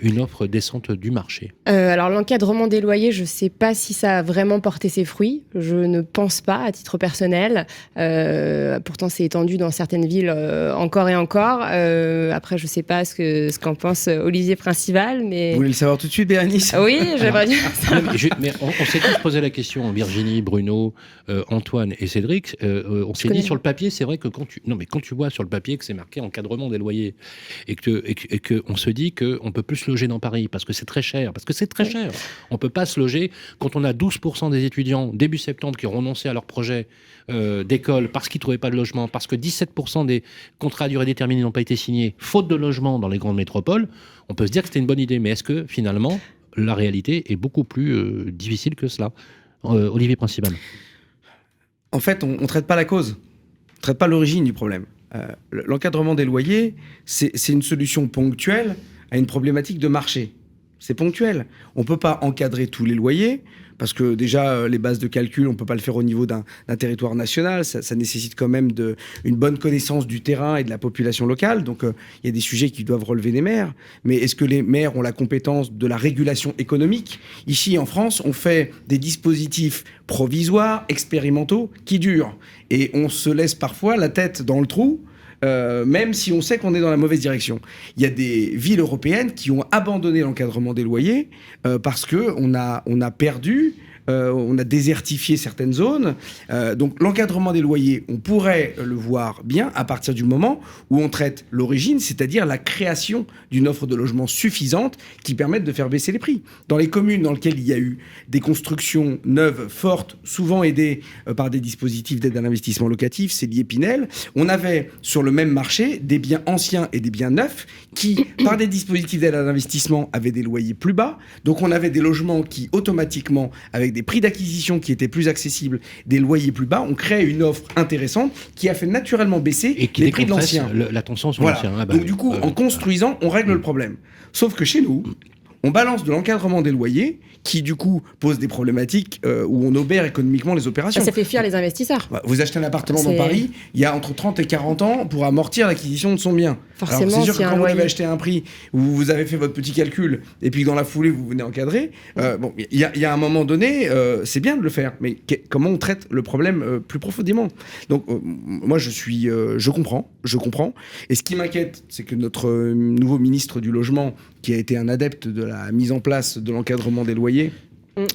une offre décente du marché? Alors l'encadrement des loyers, je ne sais pas si ça a vraiment porté ses fruits. Je ne pense pas, à titre personnel. Pourtant, c'est étendu dans certaines villes encore et encore. Après, je ne sais pas ce qu'en pense Olivier Principal. Mais... Vous voulez le savoir tout de suite, Bérénice? Oui, j'aimerais bien savoir. Mais on s'est tous posé la question, Virginie, Bruno, Antoine et Cédric. On s'est dit sur le papier, c'est vrai que quand tu vois sur le papier que c'est marqué encadrement des loyers et que on se dit qu'on peut plus se loger dans Paris parce que c'est très cher. On peut pas se loger quand on a 12% des étudiants début septembre qui ont renoncé à leur projet d'école parce qu'ils trouvaient pas de logement, parce que 17% des contrats à durée déterminée n'ont pas été signés, faute de logement dans les grandes métropoles. On peut se dire que c'était une bonne idée, mais est-ce que finalement la réalité est beaucoup plus difficile que cela? Olivier Principal. En fait, on ne traite pas la cause, on ne traite pas l'origine du problème. L'encadrement des loyers, c'est une solution ponctuelle à une problématique de marché. C'est ponctuel. On ne peut pas encadrer tous les loyers, parce que déjà, les bases de calcul, on ne peut pas le faire au niveau d'un territoire national. Ça nécessite quand même une bonne connaissance du terrain et de la population locale. Donc, il y a des sujets qui doivent relever des maires. Mais est-ce que les maires ont la compétence de la régulation économique? Ici, en France, on fait des dispositifs provisoires, expérimentaux, qui durent. Et on se laisse parfois la tête dans le trou, même si on sait qu'on est dans la mauvaise direction. Il y a des villes européennes qui ont abandonné l'encadrement des loyers parce qu'on a perdu, on a désertifié certaines zones. Donc l'encadrement des loyers, on pourrait le voir bien à partir du moment où on traite l'origine, c'est-à-dire la création d'une offre de logement suffisante qui permette de faire baisser les prix. Dans les communes dans lesquelles il y a eu des constructions neuves, fortes, souvent aidées par des dispositifs d'aide à l'investissement locatif, c'est l'IEPINEL, on avait sur le même marché des biens anciens et des biens neufs qui, par des dispositifs d'aide à l'investissement, avaient des loyers plus bas. Donc on avait des logements qui, automatiquement, avec des prix d'acquisition qui étaient plus accessibles, des loyers plus bas, on crée une offre intéressante qui a fait naturellement baisser les prix de l'ancien. La tension sur voilà. l'ancien. Donc du coup, en construisant, on règle le problème. Sauf que chez nous, on balance de l'encadrement des loyers qui, du coup, pose des problématiques où on obère économiquement les opérations. Ça fait fuir les investisseurs. Vous achetez un appartement dans Paris, il y a entre 30 et 40 ans pour amortir l'acquisition de son bien. Forcément, alors, c'est sûr que quand vous l'avez acheté à un prix où vous avez fait votre petit calcul et puis dans la foulée, vous venez encadrer, il y a un moment donné, c'est bien de le faire, mais comment on traite le problème plus profondément? Donc, moi, je comprends. Et ce qui m'inquiète, c'est que notre nouveau ministre du Logement, qui a été un adepte de la mise en place de l'encadrement des loyers,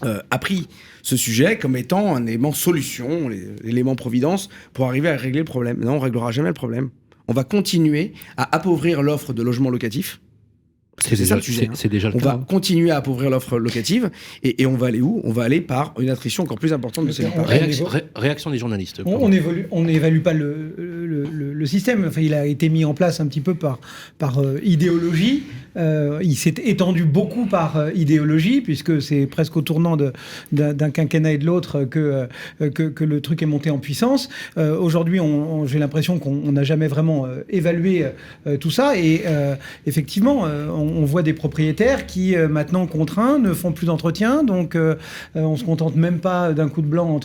a pris ce sujet comme étant un élément solution, l'élément providence pour arriver à régler le problème. Non, on ne réglera jamais le problème. On va continuer à appauvrir l'offre de logements locatifs. C'est ça le sujet. C'est déjà le cas. On va continuer à appauvrir l'offre locative et on va aller où? On va aller par une attrition encore plus importante de ces réaction des journalistes. On n'évalue pas le système. Enfin, il a été mis en place un petit peu par idéologie. il s'est étendu beaucoup par idéologie, puisque c'est presque au tournant d'un quinquennat et de l'autre que le truc est monté en puissance. Aujourd'hui, j'ai l'impression qu'on n'a jamais vraiment évalué tout ça. Et effectivement, on voit des propriétaires qui, maintenant contraints, ne font plus d'entretien. Donc, on se contente même pas d'un coup de blanc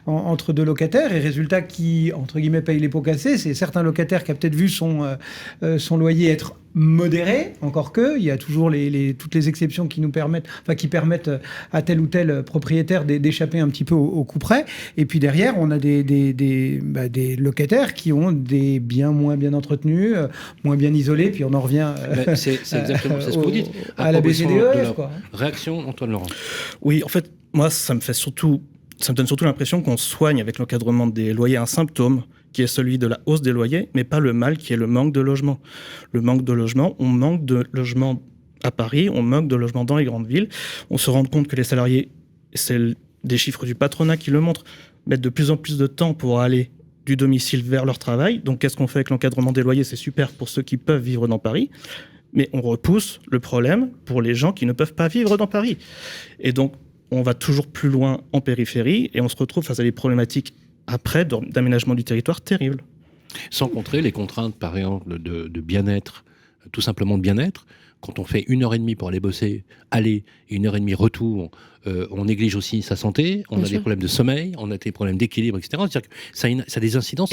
entre deux locataires. Et résultat, qui, entre guillemets, paye les pots cassés, c'est certains locataires qui a peut-être vu son loyer être modéré, encore que, il y a toujours toutes les exceptions qui permettent à tel ou tel propriétaire d'échapper un petit peu au coup près. Et puis derrière, on a des locataires qui ont des biens moins bien entretenus, moins bien isolés, puis on en revient c'est exactement ce que vous dites. À la BCDEF, quoi. Réaction, Antoine Laurent. Oui, en fait, moi, ça me donne surtout l'impression qu'on soigne avec l'encadrement des loyers un symptôme qui est celui de la hausse des loyers, mais pas le mal qui est le manque de logement. Le manque de logement, on manque de logement à Paris, on manque de logement dans les grandes villes. On se rend compte que les salariés, c'est des chiffres du patronat qui le montrent, mettent de plus en plus de temps pour aller du domicile vers leur travail. Donc qu'est-ce qu'on fait avec l'encadrement des loyers ? C'est super pour ceux qui peuvent vivre dans Paris, mais on repousse le problème pour les gens qui ne peuvent pas vivre dans Paris. Et donc, on va toujours plus loin en périphérie et on se retrouve face à des problématiques après d'aménagement du territoire terrible. Sans compter les contraintes, par exemple, de bien-être, tout simplement de bien-être. Quand on fait 1h30 pour aller bosser, aller, et 1h30 retour, on néglige aussi sa santé, on a des problèmes de sommeil, on a des problèmes d'équilibre, etc. C'est-à-dire que ça a des incidences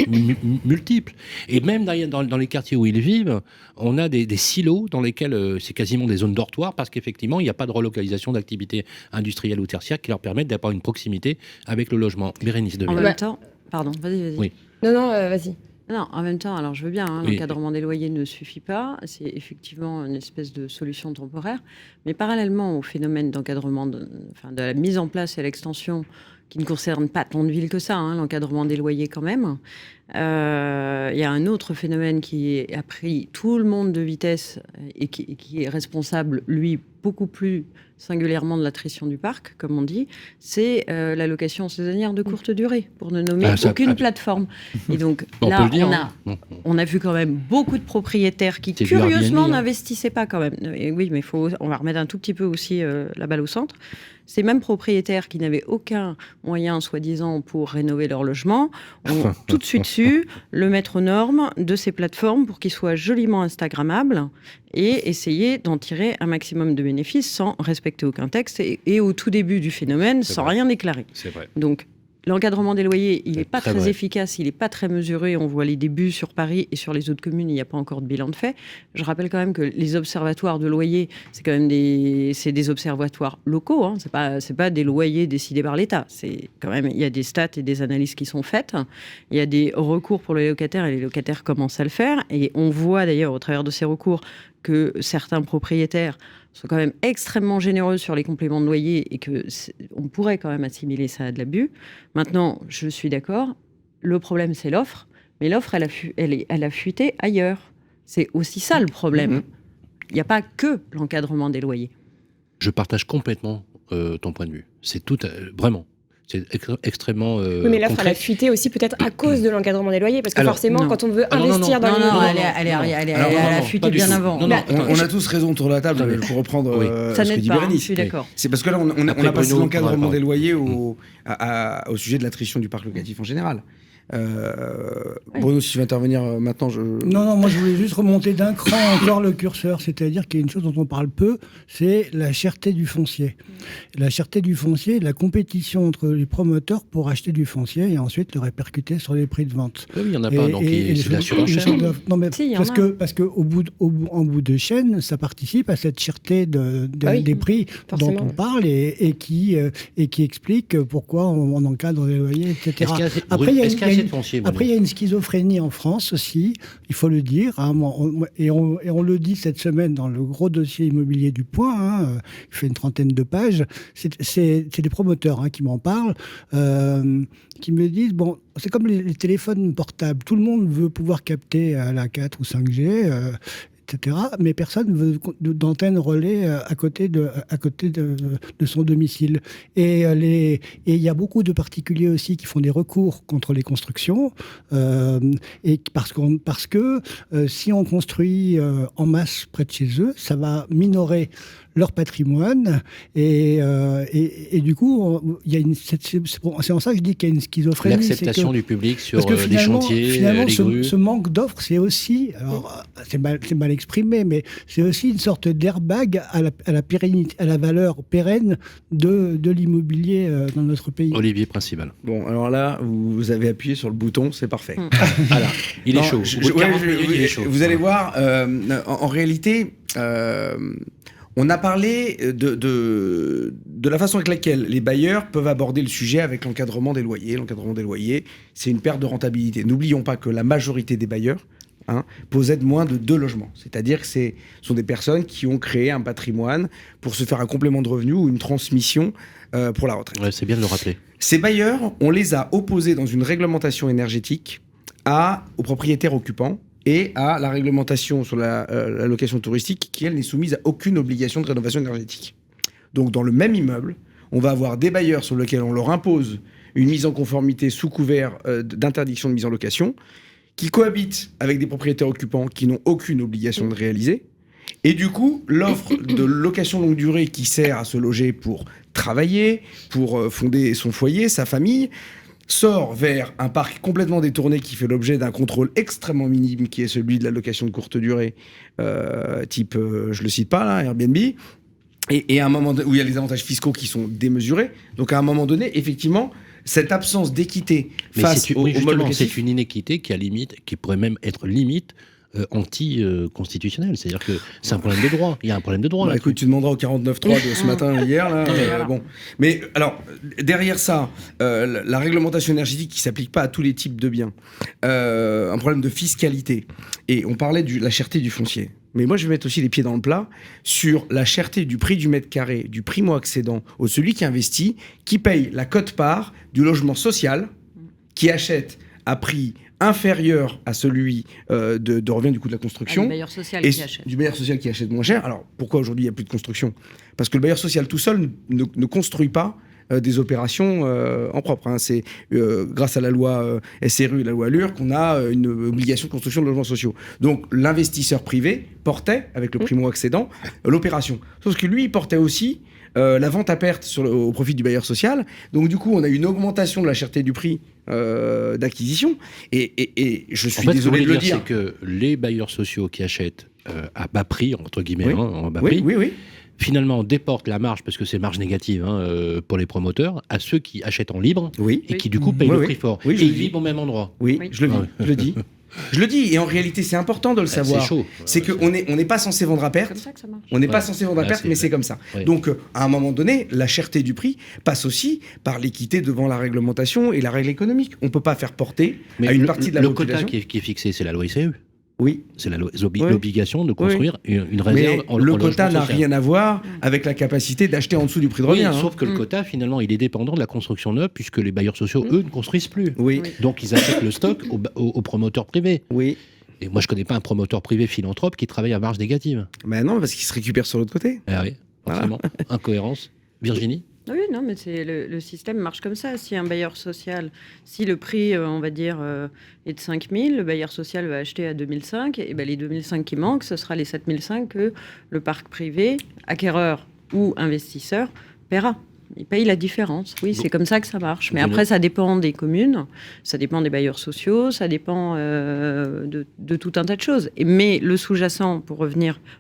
multiples. Et même dans les quartiers où ils vivent, on a des silos dans lesquels c'est quasiment des zones dortoirs, parce qu'effectivement, il n'y a pas de relocalisation d'activités industrielles ou tertiaires qui leur permettent d'avoir une proximité avec le logement. Bérénice Deville. En même temps, pardon, vas-y. Oui. Non, vas-y. Non, en même temps, alors je veux bien, l'encadrement des loyers ne suffit pas, c'est effectivement une espèce de solution temporaire, mais parallèlement au phénomène d'encadrement, de la mise en place et l'extension, qui ne concerne pas tant de villes que ça, l'encadrement des loyers quand même, il y a un autre phénomène qui a pris tout le monde de vitesse et qui est responsable, lui, beaucoup plus singulièrement de l'attrition du parc, comme on dit, c'est la location saisonnière de courte durée, pour ne nommer aucune plateforme. Et donc là, on a vu quand même beaucoup de propriétaires qui, curieusement, n'investissaient pas quand même. Et oui, mais on va remettre un tout petit peu aussi la balle au centre. Ces mêmes propriétaires qui n'avaient aucun moyen, soi-disant, pour rénover leur logement, ont tout de suite su le mettre aux normes de ces plateformes pour qu'il soit joliment instagrammable et essayer d'en tirer un maximum de bénéfices sans respecter aucun texte et au tout début du phénomène, sans rien déclarer. C'est vrai. Donc, l'encadrement des loyers, il n'est pas très efficace, il n'est pas très mesuré. On voit les débuts sur Paris et sur les autres communes, il n'y a pas encore de bilan de fait. Je rappelle quand même que les observatoires de loyers, c'est quand même des observatoires locaux. C'est pas des loyers décidés par l'État. C'est quand même, il y a des stats et des analyses qui sont faites. Il y a des recours pour les locataires et les locataires commencent à le faire. Et on voit d'ailleurs au travers de ces recours que certains propriétaires sont quand même extrêmement généreux sur les compléments de loyer et qu'on pourrait quand même assimiler ça à de l'abus. Maintenant, je suis d'accord, le problème c'est l'offre, mais l'offre elle a fuité ailleurs. C'est aussi ça le problème. Il n'y a pas que l'encadrement des loyers. Je partage complètement ton point de vue. C'est tout, vraiment. C'est extrêmement oui, mais l'offre, elle a fuité aussi peut-être à cause de l'encadrement des loyers, parce que forcément, quand on veut investir dans l'immobilier... Elle a fuité bien avant. On a tous raison autour de la table, pour reprendre ça ce que dit Bérénice. Je suis d'accord. C'est parce que là, on a passé l'encadrement des loyers au sujet de l'attrition du parc locatif en général. Bruno, si tu veux intervenir maintenant, Non, moi je voulais juste remonter d'un cran encore le curseur, c'est-à-dire qu'il y a une chose dont on parle peu, c'est la cherté du foncier. La cherté du foncier, la compétition entre les promoteurs pour acheter du foncier et ensuite le répercuter sur les prix de vente. Oui, il n'y en a pas, donc c'est la surenchère. Non, mais parce que en bout de chaîne, ça participe à cette cherté des prix dont on parle et qui explique pourquoi on encadre les loyers, etc. Après, il y a une schizophrénie en France aussi, il faut le dire, et on le dit cette semaine dans le gros dossier immobilier du Point, il fait une 30aine de pages, c'est des promoteurs qui m'en parlent, qui me disent, bon, c'est comme les téléphones portables, tout le monde veut pouvoir capter à la 4 ou 5G, etc. Mais personne ne veut d'antenne relais à côté de son domicile. Et il y a beaucoup de particuliers aussi qui font des recours contre les constructions, et parce que si on construit en masse près de chez eux, ça va minorer leur patrimoine et du coup c'est en ça que je dis qu'il y a une schizophrénie. L'acceptation du public sur les chantiers, les grues. Ce manque d'offres, c'est aussi, alors c'est mal exprimé, mais c'est aussi une sorte d'airbag à la pérennité, à la valeur pérenne de l'immobilier dans notre pays. Olivier Principal. Bon, alors là, vous avez appuyé sur le bouton, c'est parfait. Voilà. Il est chaud. Il est chaud. Vous allez voir, en réalité, on a parlé de la façon avec laquelle les bailleurs peuvent aborder le sujet avec l'encadrement des loyers. L'encadrement des loyers, c'est une perte de rentabilité. N'oublions pas que la majorité des bailleurs possèdent moins de 2 logements. C'est-à-dire que ce sont des personnes qui ont créé un patrimoine pour se faire un complément de revenu ou une transmission pour la retraite. Ouais, c'est bien de le rappeler. Ces bailleurs, on les a opposés dans une réglementation énergétique aux propriétaires occupants et à la réglementation sur la location touristique qui, elle, n'est soumise à aucune obligation de rénovation énergétique. Donc, dans le même immeuble, on va avoir des bailleurs sur lesquels on leur impose une mise en conformité sous couvert d'interdiction de mise en location, qui cohabitent avec des propriétaires occupants qui n'ont aucune obligation de réaliser. Et du coup, l'offre de location longue durée qui sert à se loger pour travailler, pour fonder son foyer, sa famille, sort vers un parc complètement détourné qui fait l'objet d'un contrôle extrêmement minime qui est celui de la location de courte durée, type, je le cite pas là, Airbnb, et à un moment où il y a les avantages fiscaux qui sont démesurés. Donc à un moment donné, effectivement, cette absence d'équité face au mode locatif... C'est une inéquité qui pourrait même être limite anti-constitutionnel. C'est-à-dire que c'est un problème de droit. Il y a un problème de droit. Bah, écoute, tu demanderas au 49.3 de ce matin, hier. Là, bon. Mais alors, derrière ça, la réglementation énergétique qui ne s'applique pas à tous les types de biens, un problème de fiscalité. Et on parlait de la cherté du foncier. Mais moi, je vais mettre aussi les pieds dans le plat sur la cherté du prix du mètre carré, du primo-accédant, au celui qui investit, qui paye la quote-part du logement social, qui achète à prix inférieur à celui de revient du coût de la construction. Du bailleur social qui achète. Du bailleur social qui achète moins cher. Alors, pourquoi aujourd'hui il n'y a plus de construction ? Parce que le bailleur social tout seul ne construit pas des opérations en propre. C'est grâce à la loi SRU et la loi Allure qu'on a une obligation de construction de logements sociaux. Donc, l'investisseur privé portait, avec le primo-accédant, l'opération. Sauf que lui, il portait aussi la vente à perte au profit du bailleur social. Donc, du coup, on a une augmentation de la cherté du prix d'acquisition. Et je suis désolé de le dire. C'est que les bailleurs sociaux qui achètent à bas prix, entre guillemets, en bas prix, finalement déportent la marge, parce que c'est marge négative pour les promoteurs, à ceux qui achètent en libre et qui du coup payent le prix fort. Et ils vivent au même endroit. Je le dis. Je le dis, et en réalité, c'est important de le savoir. C'est chaud. C'est qu'on n'est pas censé vendre à perte. C'est comme ça que ça marche. On n'est pas censé vendre à perte, mais c'est comme ça. Ouais. Donc, à un moment donné, la cherté du prix passe aussi par l'équité devant la réglementation et la règle économique. On ne peut pas faire porter à une partie de la population. Le quota qui est fixé, c'est la loi ICE. Oui. C'est l'obligation de construire une réserve en le quota n'a rien à voir avec la capacité d'acheter en dessous du prix de revient. Sauf que le quota, finalement, il est dépendant de la construction neuve, puisque les bailleurs sociaux, eux, ne construisent plus. Donc, ils achètent le stock aux promoteurs privés. Et moi, je ne connais pas un promoteur privé philanthrope qui travaille à marge négative. Ben non, parce qu'il se récupère sur l'autre côté. Ah oui, forcément. Incohérence. Virginie ? Oui, non, mais le système marche comme ça. Si un bailleur social, si le prix, on va dire, est de 5 000, le bailleur social va acheter à 2 500, et ben les 2 500 qui manquent, ce sera les 7 500 que le parc privé, acquéreur ou investisseur, paiera. Il paye la différence. Oui, c'est comme ça que ça marche. Mais après, ça dépend des communes, ça dépend des bailleurs sociaux, ça dépend de tout un tas de choses. Mais le sous-jacent, pour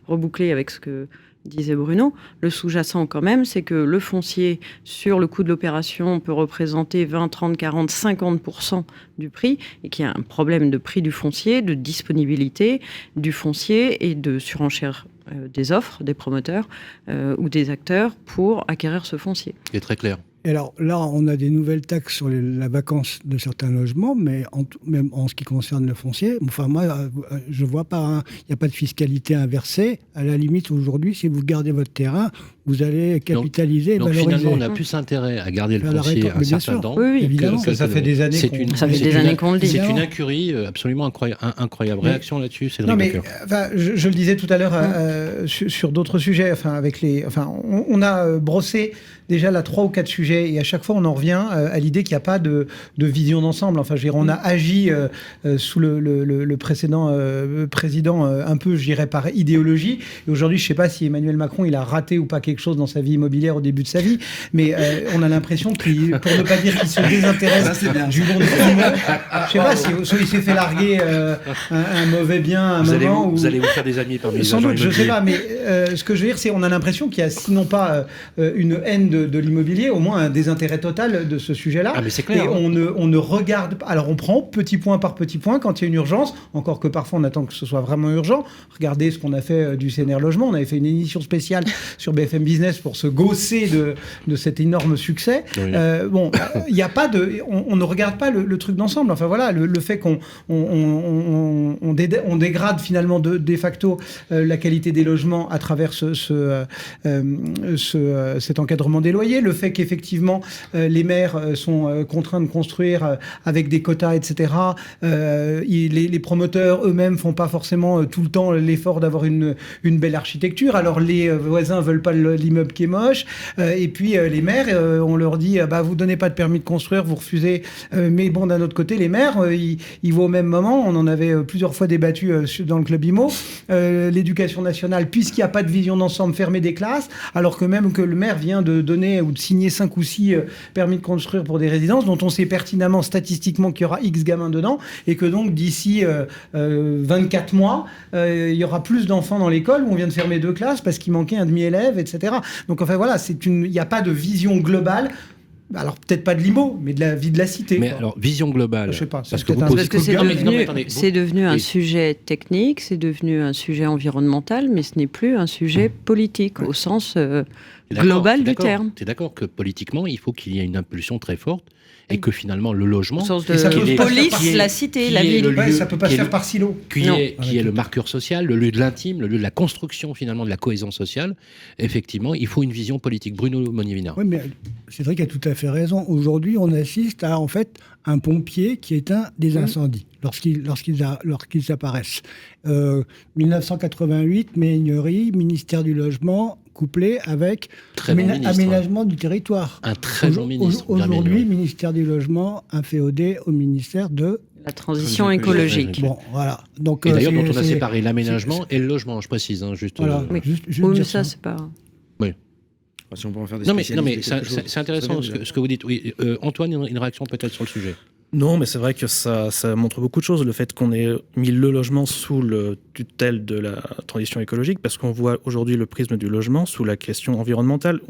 reboucler avec ce que disait Bruno, le sous-jacent quand même, c'est que le foncier, sur le coût de l'opération, peut représenter 20, 30, 40, 50% du prix, et qu'il y a un problème de prix du foncier, de disponibilité du foncier et de surenchère des offres, des promoteurs ou des acteurs pour acquérir ce foncier. C'est très clair. Et alors là, on a des nouvelles taxes sur la vacance de certains logements, mais même en ce qui concerne le foncier, enfin moi, je vois pas, il n'y a pas de fiscalité inversée. À la limite, aujourd'hui, si vous gardez votre terrain, vous allez capitaliser et valoriser. Donc finalement, on a plus intérêt à garder le foncier un certain temps. Oui, évidemment. Ça fait des années qu'on le dit. C'est une incurie absolument incroyable. Réaction là-dessus, Cédric Baker. Je le disais tout à l'heure sur d'autres sujets. On a brossé déjà là 3 ou 4 sujets et à chaque fois on en revient à l'idée qu'il n'y a pas de vision d'ensemble. On a agi sous le précédent président un peu, je dirais, par idéologie. Et aujourd'hui, je ne sais pas si Emmanuel Macron il a raté ou pas quelque chose dans sa vie immobilière au début de sa vie, mais on a l'impression qu'il, pour ne pas dire qu'il se désintéresse du monde immobilier. Je sais pas si soit il s'est fait larguer un mauvais bien à un moment. Vous allez vous faire des amis parmi les agents immobiliers. Sans doute, je sais pas, mais ce que je veux dire, c'est on a l'impression qu'il y a sinon pas une haine de l'immobilier, au moins un désintérêt total de ce sujet-là. Ah, mais c'est clair. Et on ne regarde pas. Alors on prend petit point par petit point quand il y a une urgence, encore que parfois on attend que ce soit vraiment urgent. Regardez ce qu'on a fait du CNR Logement. On avait fait une émission spéciale sur BFM Business pour se gausser de cet énorme succès. Oui. Il n'y a pas de... On ne regarde pas le truc d'ensemble. Enfin voilà, le fait qu'on dégrade finalement de facto la qualité des logements à travers cet encadrement des loyers, le fait qu'effectivement les maires sont contraints de construire avec des quotas, etc. Les promoteurs eux-mêmes font pas forcément tout le temps l'effort d'avoir une belle architecture. Alors les voisins veulent pas l'immeuble qui est moche. Et puis les maires, on leur dit vous donnez pas de permis de construire, vous refusez. Mais bon, d'un autre côté, les maires, ils vont au même moment. On en avait plusieurs fois débattu dans le club IMO. L'éducation nationale, puisqu'il n'y a pas de vision d'ensemble, fermer des classes, alors que même que le maire vient de donner ou de signer 5 ou 6 permis de construire pour des résidences dont on sait pertinemment statistiquement qu'il y aura X gamins dedans et que donc d'ici 24 mois, il y aura plus d'enfants dans l'école où on vient de fermer 2 classes parce qu'il manquait un demi-élève, etc. Donc enfin voilà, il n'y a pas de vision globale. Alors peut-être pas de l'IMO, mais de la vie de la cité. Mais alors vision globale. Je sais pas. Parce que c'est devenu un sujet technique, c'est devenu un sujet environnemental, mais ce n'est plus un sujet politique au sens global du terme. Tu es d'accord que politiquement, il faut qu'il y ait une impulsion très forte et que finalement le logement, au sens de police, la cité, la ville, ça peut pas se faire par silo. Qui est le marqueur social, le lieu de l'intime, le lieu de la construction finalement de la cohésion sociale. Effectivement, il faut une vision politique. Bruno Monnier-Vinard. Oui, mais Cédric a tout à fait raison. Aujourd'hui, on assiste à en fait un pompier qui éteint des incendies lorsqu'ils apparaissent. 1988, Méhaignerie, ministère du Logement, couplé avec aménagement du territoire. Un très bon ministre. Aujourd'hui, ministère du Logement, inféodé au ministère de la transition écologique. Bon, voilà. Donc, et d'ailleurs, dont on a séparé l'aménagement et le logement, je précise. Juste, voilà. Oui, mais ça, c'est pas... Oui. Si on peut en faire des non, mais c'est intéressant ce que vous dites. Oui, Antoine, une réaction peut-être sur le sujet. Non, mais c'est vrai que ça montre beaucoup de choses, le fait qu'on ait mis le logement sous le tutelle de la transition écologique, parce qu'on voit aujourd'hui le prisme du logement sous la question environnementale,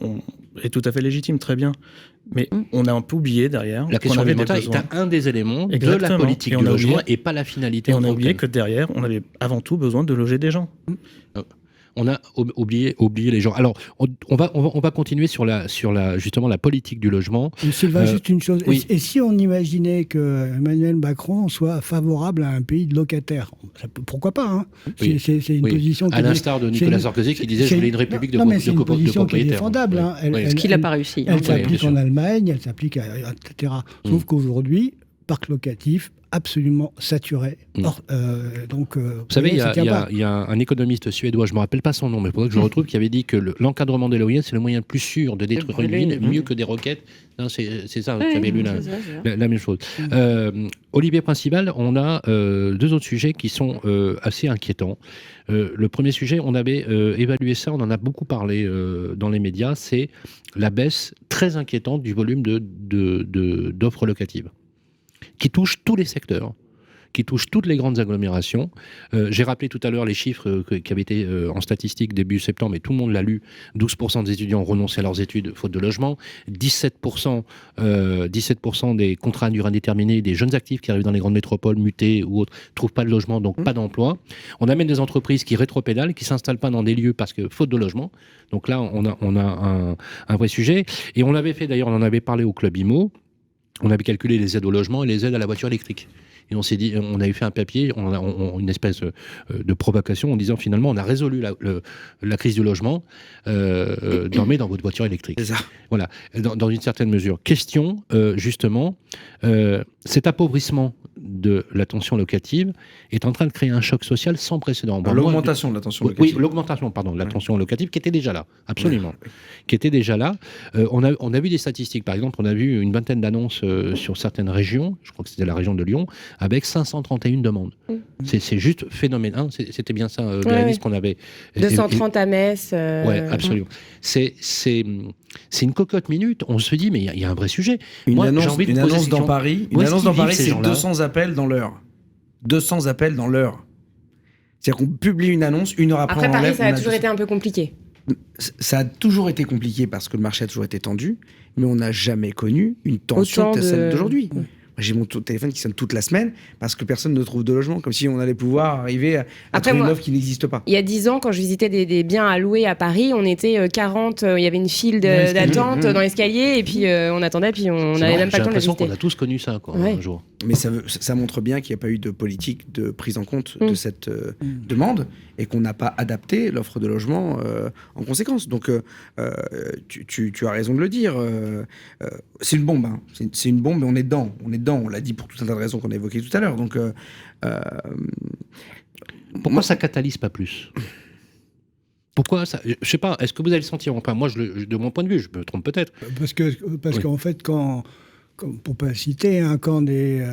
est tout à fait légitime, très bien. Mais on a un peu oublié derrière. La question environnementale est un des éléments de la politique du logement et pas la finalité. Et on a oublié que derrière, on avait avant tout besoin de loger des gens. On a oublié les gens. Alors, on va continuer sur justement la politique du logement. Sylvain, juste une chose. Oui. Et si on imaginait que Emmanuel Macron soit favorable à un pays de locataires, pourquoi pas, hein. Oui. C'est une position à l'instar de Nicolas Sarkozy qui disait je voulais une république de propriétaires. C'est une position qui est défendable. Hein. Ce qu'il n'a pas réussi. Elle s'applique en Allemagne, elle s'applique etc. Sauf qu'aujourd'hui, parc locatif absolument saturé. Vous savez, il y a un économiste suédois, je ne me rappelle pas son nom, mais il faudrait que je le retrouve, qui avait dit que l'encadrement des loyers, c'est le moyen le plus sûr de détruire une ville, mieux que des roquettes. C'est ça, vous avez lu la même chose. Olivier Principal, on a 2 autres sujets qui sont assez inquiétants. Le premier sujet, on avait évalué ça, on en a beaucoup parlé dans les médias, c'est la baisse très inquiétante du volume d'offres locatives, qui touche tous les secteurs, qui touche toutes les grandes agglomérations. J'ai rappelé tout à l'heure les chiffres qui avaient été en statistique début septembre, et tout le monde l'a lu. 12% des étudiants ont renoncé à leurs études faute de logement. 17% des contrats à durée indéterminée, des jeunes actifs qui arrivent dans les grandes métropoles, mutées ou autres, ne trouvent pas de logement, donc pas d'emploi. On amène des entreprises qui rétropédalent, qui ne s'installent pas dans des lieux parce que faute de logement. Donc là, on a un vrai sujet. Et on l'avait fait, d'ailleurs, on en avait parlé au Club IMO. on avait calculé les aides au logement et les aides à la voiture électrique. Et on s'est dit, on avait fait un papier, une espèce de provocation en disant finalement on a résolu la crise du logement, dormez dans votre voiture électrique. C'est ça. Voilà, dans une certaine mesure. Question, justement, cet appauvrissement de la tension locative est en train de créer un choc social sans précédent. Bon, l'augmentation de la tension locative. Oui, l'augmentation, pardon, de la tension locative qui était déjà là, absolument. Qui était déjà là. On a vu des statistiques, par exemple, on a vu une vingtaine d'annonces sur certaines régions, je crois que c'était la région de Lyon, avec 531 demandes. C'est juste phénoménal. C'était bien ça, Bérénice, qu'on avait. 230 à Metz. Oui, absolument. C'est une cocotte minute. On se dit, mais il y a un vrai sujet. Une annonce dans Paris, c'est 200 appels dans l'heure. 200 appels dans l'heure. C'est-à-dire qu'on publie une annonce, une heure après, on enlève. Paris, ça a toujours été un peu compliqué. Ça a toujours été compliqué parce que le marché a toujours été tendu, mais on n'a jamais connu une tension telle celle d'aujourd'hui. J'ai mon téléphone qui sonne toute la semaine parce que personne ne trouve de logement, comme si on allait pouvoir arriver à trouver une offre qui n'existe pas. Il y a 10 ans, quand je visitais des biens à louer à Paris, on était 40, il y avait une file d'attente dans l'escalier, et puis on attendait, puis on n'avait même pas le temps de visiter. J'ai l'impression qu'on a tous connu ça, un jour. Mais ça montre bien qu'il n'y a pas eu de politique de prise en compte de cette demande, et qu'on n'a pas adapté l'offre de logement en conséquence. Donc, tu as raison de le dire. C'est une bombe. Hein. C'est une bombe, mais on est dedans. On l'a dit pour tout un tas de raisons qu'on a évoquées tout à l'heure. Donc, pourquoi ça catalyse pas plus ? Pourquoi ça ? Je sais pas. Est-ce que vous allez le sentir ? Enfin, moi, de mon point de vue, je me trompe peut-être. Parce qu'en fait, pour pas citer, quand des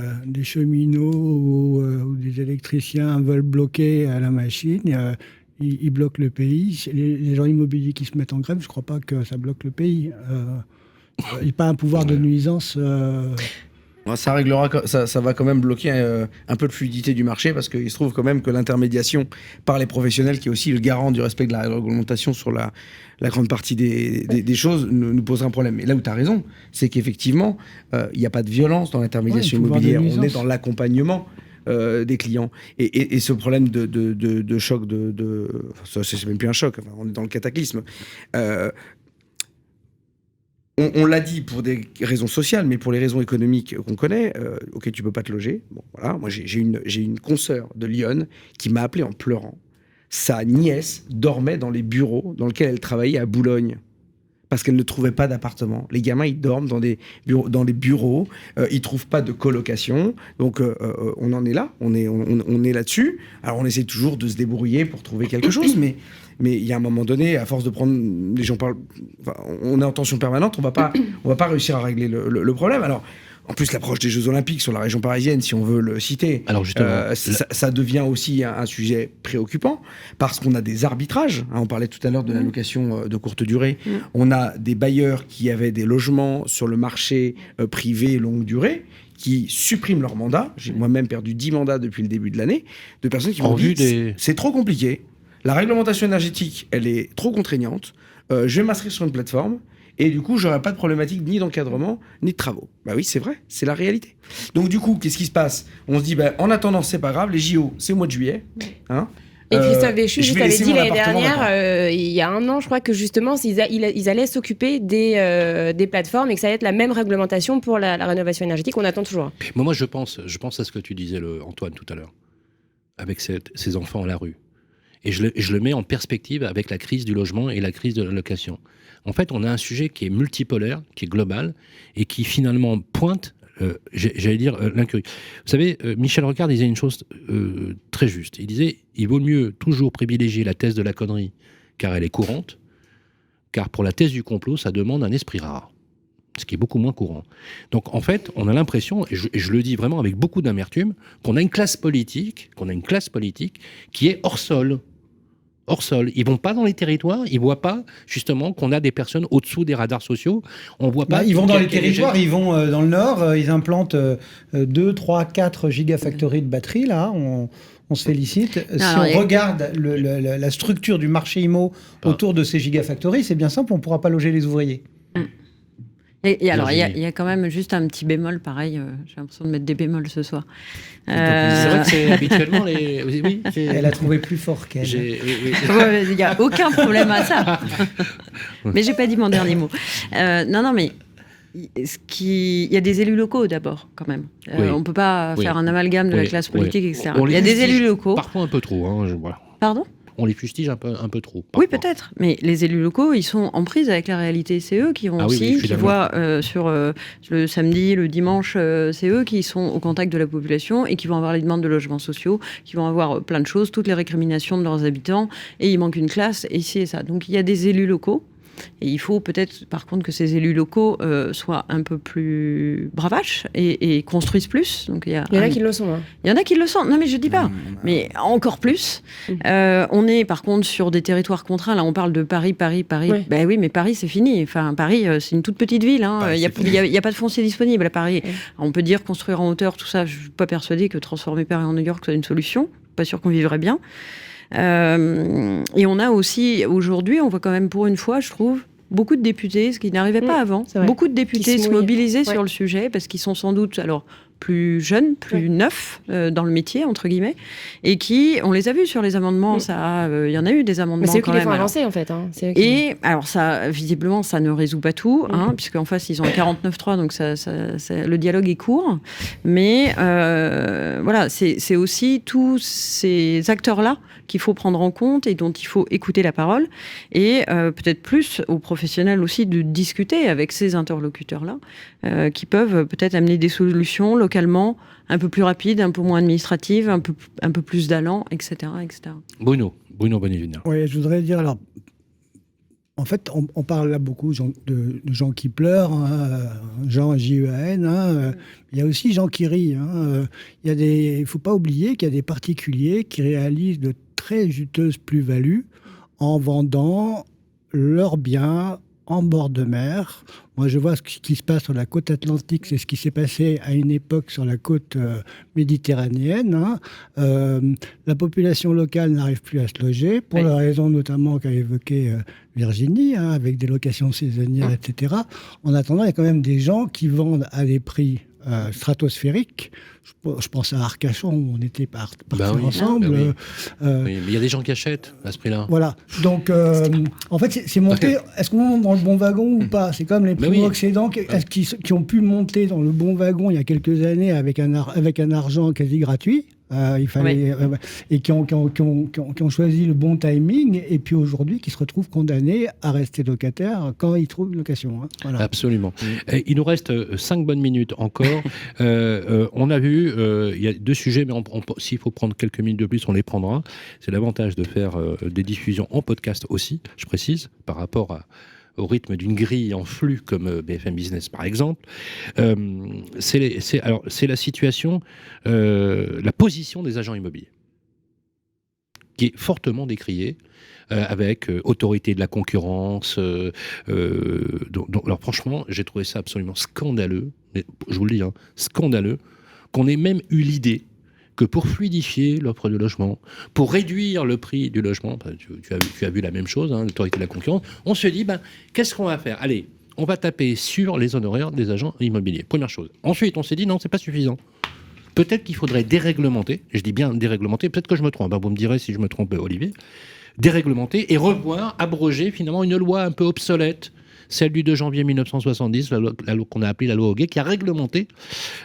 cheminots ou des électriciens veulent bloquer à la machine, ils bloquent le pays. Les gens immobiliers qui se mettent en grève, je crois pas que ça bloque le pays. Il n'y a pas un pouvoir de nuisance. Ça réglera, ça va quand même bloquer un peu de fluidité du marché, parce qu'il se trouve quand même que l'intermédiation par les professionnels, qui est aussi le garant du respect de la réglementation sur la grande partie des choses, nous posera un problème. Et là où tu as raison, c'est qu'effectivement, il n'y a pas de violence dans l'intermédiation immobilière. On est dans l'accompagnement des clients. Et ce problème de choc, ça, c'est même plus un choc, enfin, on est dans le cataclysme. On l'a dit pour des raisons sociales, mais pour les raisons économiques qu'on connaît, ok, tu peux pas te loger. Bon, voilà, moi j'ai une consoeur de Lyon qui m'a appelé en pleurant. Sa nièce dormait dans les bureaux dans lesquels elle travaillait à Boulogne, parce qu'elle ne trouvait pas d'appartement. Les gamins, ils dorment dans les bureaux, ils trouvent pas de colocation. Donc on en est là, on est là-dessus. Alors on essaie toujours de se débrouiller pour trouver quelque chose, mais il y a un moment donné, à force de prendre, les gens parlent, on est en tension permanente, on va pas réussir à régler le problème. Alors, en plus, l'approche des Jeux Olympiques sur la région parisienne, si on veut le citer, alors justement, ça devient aussi un sujet préoccupant, parce qu'on a des arbitrages. Hein, on parlait tout à l'heure de la location de courte durée. On a des bailleurs qui avaient des logements sur le marché privé longue durée, qui suppriment leur mandat. J'ai moi-même perdu 10 mandats depuis le début de l'année, de personnes qui m'ont dit c'est trop compliqué. La réglementation énergétique, elle est trop contraignante. Je vais m'inscrire sur une plateforme et du coup, j'aurai pas de problématique ni d'encadrement, ni de travaux. Bah oui, c'est vrai, c'est la réalité. Donc du coup, qu'est-ce qui se passe ? On se dit, en attendant, c'est pas grave, les JO, c'est au mois de juillet. Hein, et Christophe Béchu, je t'avais dit l'année dernière, il y a un an, je crois que justement, ils allaient s'occuper des plateformes et que ça allait être la même réglementation pour la rénovation énergétique. On attend toujours. Moi, je pense à ce que tu disais, Antoine, tout à l'heure, avec ces enfants à la rue. Et je le mets en perspective avec la crise du logement et la crise de la location. En fait, on a un sujet qui est multipolaire, qui est global, et qui finalement pointe, j'allais dire, l'incurie. Vous savez, Michel Rocard disait une chose très juste. Il disait, il vaut mieux toujours privilégier la thèse de la connerie, car elle est courante, car pour la thèse du complot, ça demande un esprit rare, ce qui est beaucoup moins courant. Donc en fait, on a l'impression, et je le dis vraiment avec beaucoup d'amertume, qu'on a une classe politique qui est hors sol. Hors sol. Ils vont pas dans les territoires, ils voient pas justement qu'on a des personnes au-dessous des radars sociaux. On voit pas. Ils vont dans les territoires, ils vont dans le nord, ils implantent 2, 3, 4 gigafactories de batteries, là, on se félicite. On regarde la structure du marché IMO autour de ces gigafactories, c'est bien simple, on pourra pas loger les ouvriers. Et alors, il y a quand même juste un petit bémol, pareil, j'ai l'impression de mettre des bémols ce soir. C'est vrai que c'est habituellement les... Oui, elle a trouvé plus fort qu'elle. Il n'y a aucun problème à ça. Mais j'ai pas dit mon dernier mot. Non, mais il y a des élus locaux d'abord, quand même. On ne peut pas faire un amalgame de la classe politique, etc. Il y a des élus locaux. Parfois un peu trop. Voilà. Pardon ? On les fustige un peu trop. Oui, peut-être. Mais les élus locaux, ils sont en prise avec la réalité. C'est eux qui vont qui voient sur le samedi, le dimanche, c'est eux qui sont au contact de la population et qui vont avoir les demandes de logements sociaux, qui vont avoir plein de choses, toutes les récriminations de leurs habitants, et il manque une classe, et ici et ça. Donc il y a des élus locaux. Et il faut peut-être, par contre, que ces élus locaux soient un peu plus bravaches et construisent plus. Donc, il y en a qui le sont. Hein. Il y en a qui le sont. Non, mais je dis pas. Mais encore plus. On est, par contre, sur des territoires contraints. Là, on parle de Paris. Oui. Ben oui, mais Paris, c'est fini. Enfin, Paris, c'est une toute petite ville. Hein. Il n'y a pas de foncier disponible à Paris. On peut dire construire en hauteur, tout ça. Je ne suis pas persuadée que transformer Paris en New York soit une solution. Pas sûr qu'on vivrait bien. Et on a aussi, aujourd'hui, on voit quand même pour une fois, je trouve, beaucoup de députés, ce qui n'arrivait pas avant, beaucoup de députés se mobiliser sur le sujet, parce qu'ils sont sans doute plus jeunes, plus neufs dans le métier, entre guillemets, et qui, on les a vus sur les amendements, il y en a eu des amendements. Mais c'est eux qui les font avancer, en fait. Hein. Et alors, ça, visiblement, ça ne résout pas tout, puisqu'en face, ils ont un 49.3, donc le dialogue est court. Mais voilà, c'est aussi tous ces acteurs-là qu'il faut prendre en compte et dont il faut écouter la parole, et peut-être plus aux professionnels aussi de discuter avec ces interlocuteurs-là, qui peuvent peut-être amener des solutions localement un peu plus rapides, un peu moins administratives, un peu plus d'allant, etc. Bruno Bonneville. Oui, je voudrais dire, alors, en fait, on parle là beaucoup de gens qui pleurent, gens J-E-A-N, il y a aussi gens qui rient. Il ne faut pas oublier qu'il y a des particuliers qui réalisent de très juteuses plus-values en vendant leurs biens en bord de mer. Moi, je vois ce qui se passe sur la côte atlantique, c'est ce qui s'est passé à une époque sur la côte méditerranéenne. La population locale n'arrive plus à se loger, pour la raison notamment qu'a évoquée Virginie, avec des locations saisonnières, etc. En attendant, il y a quand même des gens qui vendent à des prix stratosphériques. Je pense à Arcachon, où on était partis ensemble. Mais il y a des gens qui achètent à ce prix-là. Voilà. Donc, en fait, c'est monté. Est-ce qu'on monte dans le bon wagon ou pas ? C'est comme les primo-accédants qui ont pu monter dans le bon wagon il y a quelques années avec un argent quasi gratuit. Il fallait, et qui ont choisi le bon timing, et puis aujourd'hui qui se retrouvent condamnés à rester locataires quand ils trouvent une location. Voilà. Absolument. Et il nous reste 5 bonnes minutes encore. On a vu, il y a 2 sujets, mais s'il faut prendre quelques minutes de plus, on les prendra. C'est l'avantage de faire des diffusions en podcast aussi, je précise, par rapport au rythme d'une grille en flux comme BFM Business par exemple. C'est la situation, la position des agents immobiliers, qui est fortement décriée, avec autorité de la concurrence. Alors franchement, j'ai trouvé ça absolument scandaleux, mais je vous le dis, scandaleux, qu'on ait même eu l'idée que pour fluidifier l'offre de logement, pour réduire le prix du logement, tu as vu la même chose, l'autorité de la concurrence, on se dit, qu'est-ce qu'on va faire ? Allez, on va taper sur les honoraires des agents immobiliers. Première chose. Ensuite, on s'est dit, non, c'est pas suffisant. Peut-être qu'il faudrait déréglementer, je dis bien déréglementer, peut-être que je me trompe, vous me direz si je me trompe, Olivier, déréglementer et revoir, abroger finalement une loi un peu obsolète, celle du 2 janvier 1970, la loi qu'on a appelée la loi Hoguet, qui a réglementé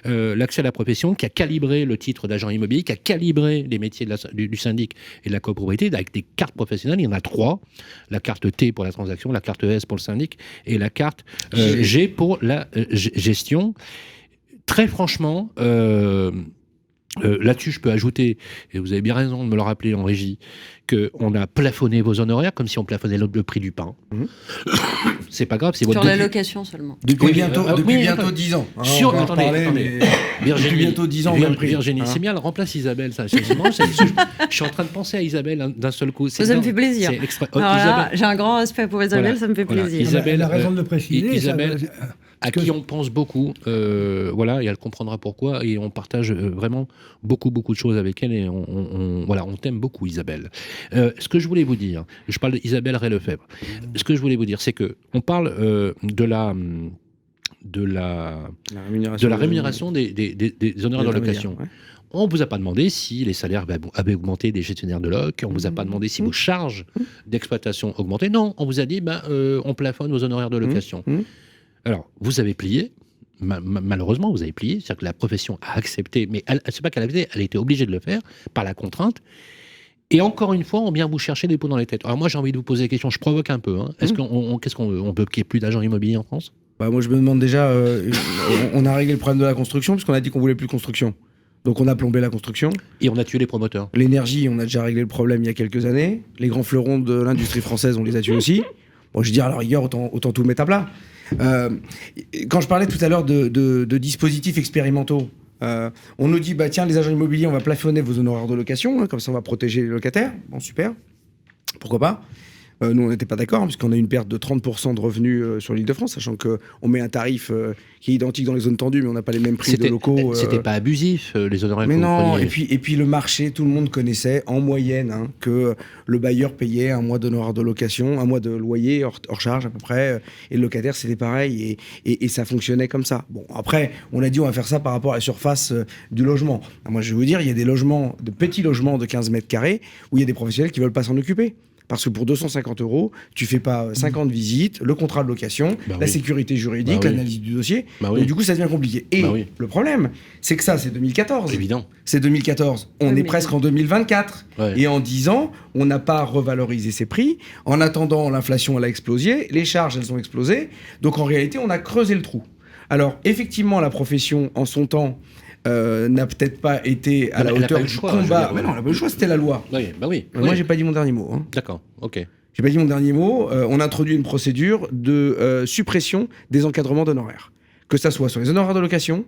l'accès à la profession, qui a calibré le titre d'agent immobilier, qui a calibré les métiers du syndic et de la copropriété avec des cartes professionnelles. Il y en a 3. La carte T pour la transaction, la carte S pour le syndic et la carte G pour la gestion. Très franchement, là-dessus, je peux ajouter, et vous avez bien raison de me le rappeler en régie, qu'on a plafonné vos honoraires comme si on plafonnait le prix du pain. C'est pas grave. C'est sur la location seulement. Depuis bientôt 10 ans. Attendez. Virginie, bientôt 10 ans. Virginie, c'est bien, elle remplace Isabelle. Ça, je suis en train de penser à Isabelle d'un seul coup. Ça me fait plaisir. J'ai un grand respect pour Isabelle, ça me fait plaisir. Isabelle a raison de le préciser. Isabelle, à qui on pense beaucoup, et elle comprendra pourquoi, et on partage vraiment beaucoup de choses avec elle, et on t'aime beaucoup, Isabelle. Ce que je voulais vous dire, je parle d'Isabelle Ray-Lefebvre, ce que je voulais vous dire, c'est que on parle de la rémunération des honoraires de location. Ouais. On ne vous a pas demandé si les salaires avaient augmenté des gestionnaires de loc, on ne vous a pas demandé si vos charges d'exploitation augmentaient. Non, on vous a dit, on plafonne vos honoraires de location. Alors, vous avez plié. Malheureusement, vous avez plié. C'est-à-dire que la profession a accepté, mais c'est pas qu'elle a accepté, elle a été obligée de le faire par la contrainte. Et encore une fois, on vient vous chercher des pots dans les têtes. Alors moi, j'ai envie de vous poser des questions. Je provoque un peu. Est-ce qu'on veut qu'il n'y ait plus d'agents immobiliers en France ? Moi, je me demande déjà, on a réglé le problème de la construction, puisqu'on a dit qu'on voulait plus de construction. Donc on a plombé la construction. Et on a tué les promoteurs. L'énergie, on a déjà réglé le problème il y a quelques années. Les grands fleurons de l'industrie française, on les a tués aussi. Bon, je veux dire, à la rigueur, autant tout mettre à plat. Quand je parlais tout à l'heure de dispositifs expérimentaux, on nous dit, tiens, les agents immobiliers, on va plafonner vos honoraires de location, comme ça on va protéger les locataires. Bon, super. Pourquoi pas ? Nous, on n'était pas d'accord, puisqu'on a une perte de 30% de revenus sur l'Île-de-France, sachant qu'on met un tarif qui est identique dans les zones tendues, mais on n'a pas les mêmes prix de locaux. C'était pas abusif, les honoraires mais non, et puis le marché, tout le monde connaissait en moyenne que le bailleur payait un mois d'honoraires de location, un mois de loyer hors charge à peu près, et le locataire, c'était pareil, et ça fonctionnait comme ça. Bon, après, on a dit on va faire ça par rapport à la surface du logement. Alors, moi, je vais vous dire, il y a des logements, de petits logements de 15 mètres carrés, où il y a des professionnels qui ne veulent pas s'en occuper. Parce que pour 250 €, tu fais pas 50 visites, le contrat de location, la sécurité juridique, l'analyse du dossier. Donc du coup, ça devient compliqué. Et le problème, c'est que ça, c'est 2014. Évident. C'est 2014. On est presque en 2024. Ouais. Et en 10 ans, on n'a pas revalorisé ses prix. En attendant, l'inflation, elle a explosé. Les charges, elles ont explosé. Donc en réalité, on a creusé le trou. Alors effectivement, la profession, en son temps, n'a peut-être pas été à la hauteur du combat. Mais non, elle n'a pas eu le choix, c'était la loi. Oui. Moi, j'ai pas dit mon dernier mot. D'accord, ok. J'ai pas dit mon dernier mot. On a introduit une procédure de suppression des encadrements d'honoraires. Que ça soit sur les honoraires de location,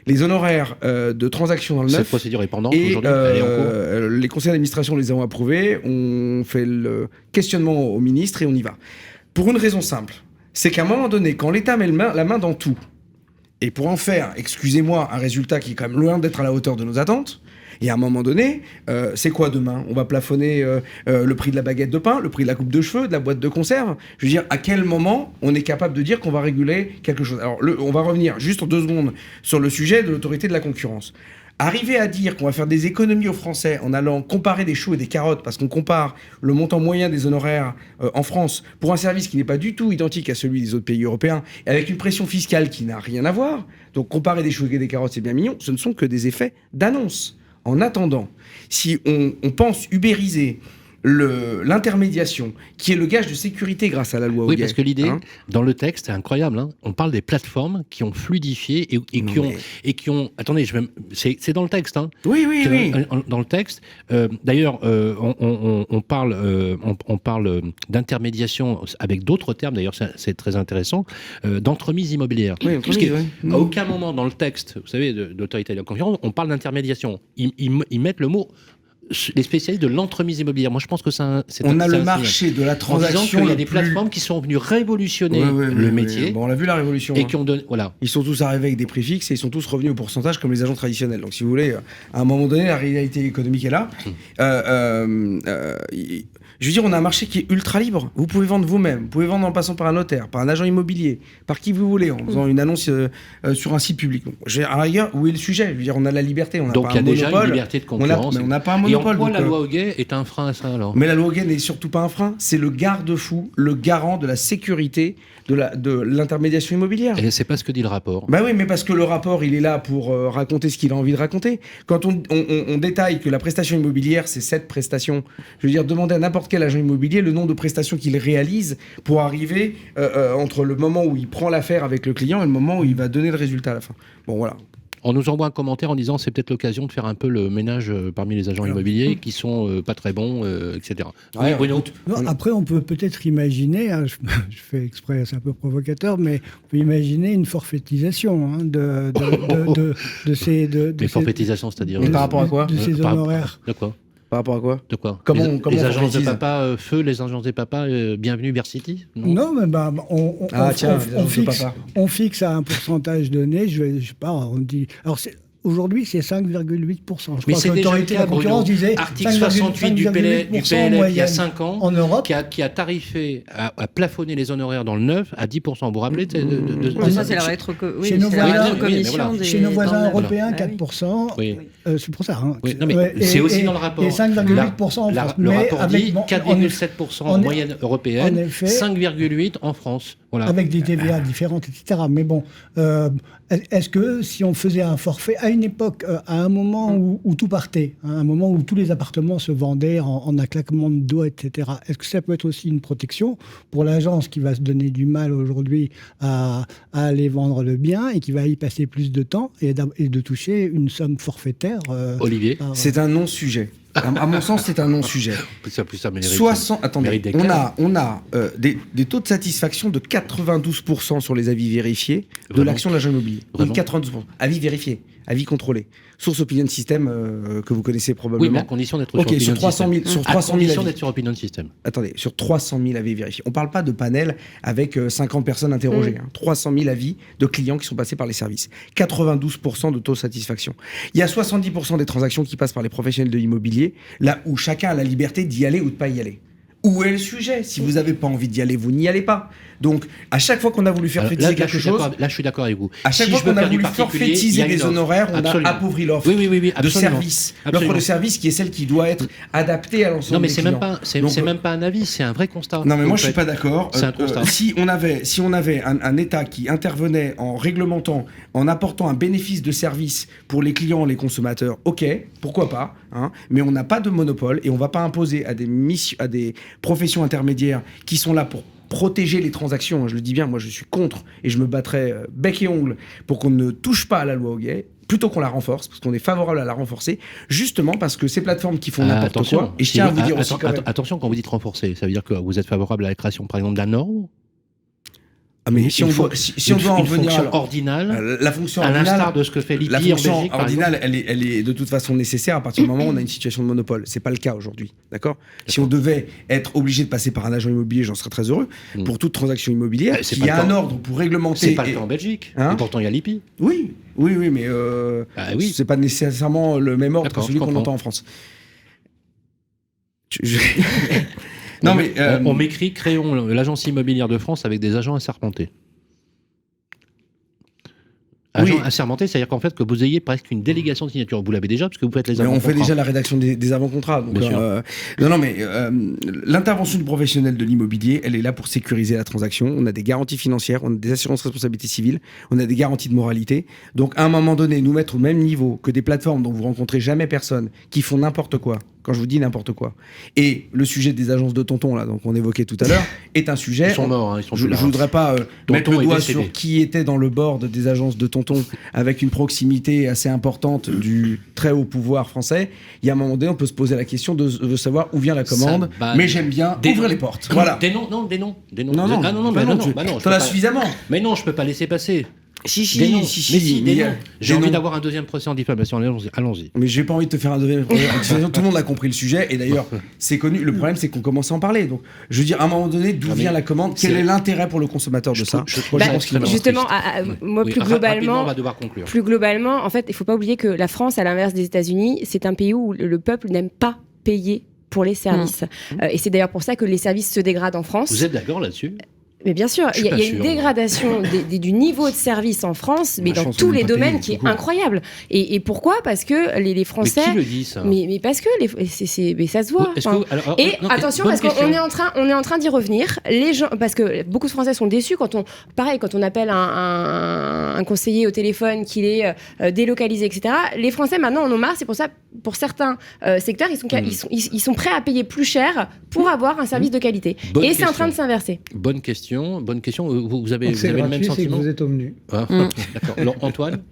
les honoraires de transactions dans le neuf. Cette procédure est pendante aujourd'hui, elle est en cours. Les conseils d'administration les ont approuvés. On fait le questionnement au ministre et on y va. Pour une raison simple, c'est qu'à un moment donné, quand l'État met la main dans tout, et pour en faire, excusez-moi, un résultat qui est quand même loin d'être à la hauteur de nos attentes, et à un moment donné, c'est quoi demain ? On va plafonner le prix de la baguette de pain, le prix de la coupe de cheveux, de la boîte de conserve. Je veux dire, à quel moment on est capable de dire qu'on va réguler quelque chose ? Alors, on va revenir juste en 2 secondes sur le sujet de l'autorité de la concurrence. Arriver à dire qu'on va faire des économies aux Français en allant comparer des choux et des carottes, parce qu'on compare le montant moyen des honoraires en France pour un service qui n'est pas du tout identique à celui des autres pays européens, et avec une pression fiscale qui n'a rien à voir. Donc comparer des choux et des carottes, c'est bien mignon, ce ne sont que des effets d'annonce. En attendant, si on pense ubériser l'intermédiation, qui est le gage de sécurité grâce à la loi Hoguet. Oui, parce que l'idée, dans le texte, c'est incroyable, on parle des plateformes qui ont fluidifié et qui ont... Attendez, c'est dans le texte. Oui. Dans le texte. D'ailleurs, on parle d'intermédiation avec d'autres termes, d'ailleurs, c'est très intéressant, d'entremise immobilière. Oui, à aucun moment dans le texte, vous savez, de l'autorité de la concurrence, on parle d'intermédiation. Ils mettent le mot... les spécialistes de l'entremise immobilière. Moi, je pense que c'est le marché de la transaction. Il y a des plateformes qui sont venues révolutionner le métier. Bon, on a vu la révolution. Et qui ont donné, voilà. Ils sont tous arrivés avec des prix fixes et ils sont tous revenus au pourcentage comme les agents traditionnels. Donc, si vous voulez, à un moment donné, la réalité économique est là. Je veux dire, on a un marché qui est ultra libre. Vous pouvez vendre vous-même. Vous pouvez vendre en passant par un notaire, par un agent immobilier, par qui vous voulez, en faisant une annonce sur un site public. Donc, à la rigueur, où est le sujet ? Je veux dire, on a la liberté. On n'a pas un monopole. Donc, il y a déjà une liberté de concurrence. On n'a pas un monopole. Et en quoi la loi Hoguet est un frein à ça, alors ? Mais la loi Hoguet n'est surtout pas un frein. C'est le garde-fou, le garant de la sécurité de l'intermédiation immobilière. Et c'est pas ce que dit le rapport. Bah oui, mais parce que le rapport, il est là pour raconter ce qu'il a envie de raconter. Quand on détaille que la prestation immobilière, c'est 7 prestations, je veux dire, demandez à n'importe quel agent immobilier le nombre de prestations qu'il réalise pour arriver entre le moment où il prend l'affaire avec le client et le moment où il va donner le résultat à la fin. Bon, voilà. On nous envoie un commentaire en disant c'est peut-être l'occasion de faire un peu le ménage parmi les agents immobiliers qui sont pas très bons, etc. Oui, Bruno. Non, après, on peut peut-être imaginer, je fais exprès, c'est un peu provocateur, mais on peut imaginer une forfaitisation de ces... Des forfaitisations, c'est-à-dire... Par rapport à quoi ? De ces honoraires. De quoi ? Par rapport à quoi ? De quoi ? Comment les agences de papa, feu, les agences des papas, bienvenue Bercity ? Non, mais on fixe à un pourcentage donné, je sais pas, on dit... Alors, aujourd'hui, c'est 5,8%. Mais c'est déjà le cas, Bruno. Article 68 du PLF, il y a 5 ans, en Europe, qui a tarifé, a plafonné les honoraires dans le neuf à 10%. Vous vous rappelez ça, c'est la rétrocommission. Chez nos voisins européens, 4%. Oui. C'est pour ça. Oui, non, mais c'est aussi dans le rapport. Et 5,8% en France. Le rapport dit 4,7% en moyenne européenne, 5,8% en France. Voilà. Avec des TVA différentes, etc. Mais bon, est-ce que si on faisait un forfait à une époque, à un moment où tout partait, à un moment où tous les appartements se vendaient en un claquement de doigts, etc., est-ce que ça peut être aussi une protection pour l'agence qui va se donner du mal aujourd'hui à aller vendre le bien et qui va y passer plus de temps et de toucher une somme forfaitaire Olivier, c'est un non-sujet. À mon sens, c'est un non-sujet. Attendez, on a des taux de satisfaction de 92% sur les avis vérifiés de l'action de l'agent immobilier. Oui, 92%. Avis vérifiés, avis contrôlés. Source Opinion System, que vous connaissez probablement. Oui, mais à condition d'être sur Opinion System. Sur 300 000 avis. D'être sur Opinion System. Attendez, sur 300 000 avis vérifiés. On ne parle pas de panel avec 50 personnes interrogées. 300 000 avis de clients qui sont passés par les services. 92% de taux de satisfaction. Il y a 70% des transactions qui passent par les professionnels de l'immobilier, là où chacun a la liberté d'y aller ou de ne pas y aller. Où est le sujet? Si vous n'avez pas envie d'y aller, vous n'y allez pas. Donc, à chaque fois qu'on a voulu faire fétiser quelque chose... Là, je suis d'accord avec vous. À chaque fois qu'on a voulu fétiser des honoraires, on a appauvri l'offre de service. L'offre de service qui est celle qui doit être adaptée à l'ensemble des clients. Non, mais c'est même pas un avis, c'est un vrai constat. Non, mais moi, je suis pas d'accord. C'est un constat. Si on avait un État qui intervenait en réglementant, en apportant un bénéfice de service pour les clients, les consommateurs, ok, pourquoi pas, hein, mais on n'a pas de monopole et on va pas imposer à des professions intermédiaires qui sont là pour protéger les transactions. Je le dis bien, moi je suis contre et je me battrai bec et ongle pour qu'on ne touche pas à la loi au gay, plutôt qu'on la renforce, parce qu'on est favorable à la renforcer, justement parce que ces plateformes qui font n'importe quoi, et je tiens à vous dire aussi attention, quand vous dites renforcer, ça veut dire que vous êtes favorable à la création par exemple d'un norme? Ah mais si on doit en venir fonction ordinale, la fonction à ordinale, l'instar de ce que fait l'IPI la fonction en Belgique, ordinale, elle est de toute façon nécessaire à partir du moment où on a une situation de monopole. C'est pas le cas aujourd'hui, d'accord. Si on devait être obligé de passer par un agent immobilier, j'en serais très heureux. Pour toute transaction immobilière, il y a un ordre pour réglementer. C'est pas le cas en Belgique. Et pourtant il y a l'IPI. Oui, mais c'est pas nécessairement le même ordre que celui qu'on entend en France. Non, mais on m'écrit créons l'agence immobilière de France avec des agents assermentés. Agent assermenté, c'est-à-dire qu'en fait que vous ayez presque une délégation de signature. Vous l'avez déjà parce que vous faites les avant-contrats. On fait déjà la rédaction des avant-contrats. Donc, l'intervention du professionnel de l'immobilier, elle est là pour sécuriser la transaction. On a des garanties financières, on a des assurances responsabilité civile, on a des garanties de moralité. Donc à un moment donné, nous mettre au même niveau que des plateformes dont vous rencontrez jamais personne, qui font n'importe quoi. Quand je vous dis n'importe quoi. Et le sujet des agences de tontons, là, donc on évoquait tout à l'heure, est un sujet. Ils sont morts, ils sont je voudrais pas mettre le doigt sur qui était dans le board des agences de tontons avec une proximité assez importante du très haut pouvoir français. Il y a un moment donné, on peut se poser la question de savoir où vient la commande. Mais j'aime bien ouvrir les portes. Voilà. Des noms. Non, t'en as suffisamment. Mais non, je peux pas laisser passer. Si. J'ai envie d'avoir un deuxième procès en diffamation. Allons-y. Mais j'ai pas envie de te faire un deuxième procès en diffamation. Tout le monde a compris le sujet. Et d'ailleurs, c'est connu. Le problème, c'est qu'on commence à en parler. Donc, je veux dire, à un moment donné, d'où vient la commande? Quel est l'intérêt pour le consommateur de ça? Justement, moi, plus globalement, on va devoir conclure. Plus globalement, en fait, il faut pas oublier que la France, à l'inverse des États-Unis, c'est un pays où le peuple n'aime pas payer pour les services. Et c'est d'ailleurs pour ça que les services se dégradent en France. Vous êtes d'accord là-dessus? Mais bien sûr, il y a une dégradation du niveau de service en France, mais dans tous les domaines, qui est incroyable. Et pourquoi? Parce que les Français. Mais qui le dit ça? Mais parce que mais ça se voit. Attention, parce qu'on est en train d'y revenir. Les gens, parce que beaucoup de Français sont déçus quand on appelle un conseiller au téléphone qu'il est délocalisé, etc. Les Français maintenant en ont marre. C'est pour ça, pour certains secteurs, ils sont prêts à payer plus cher pour avoir un service de qualité. Et c'est en train de s'inverser. Bonne question. Vous avez le même sentiment? Vous êtes au menu. D'accord. Alors, Antoine?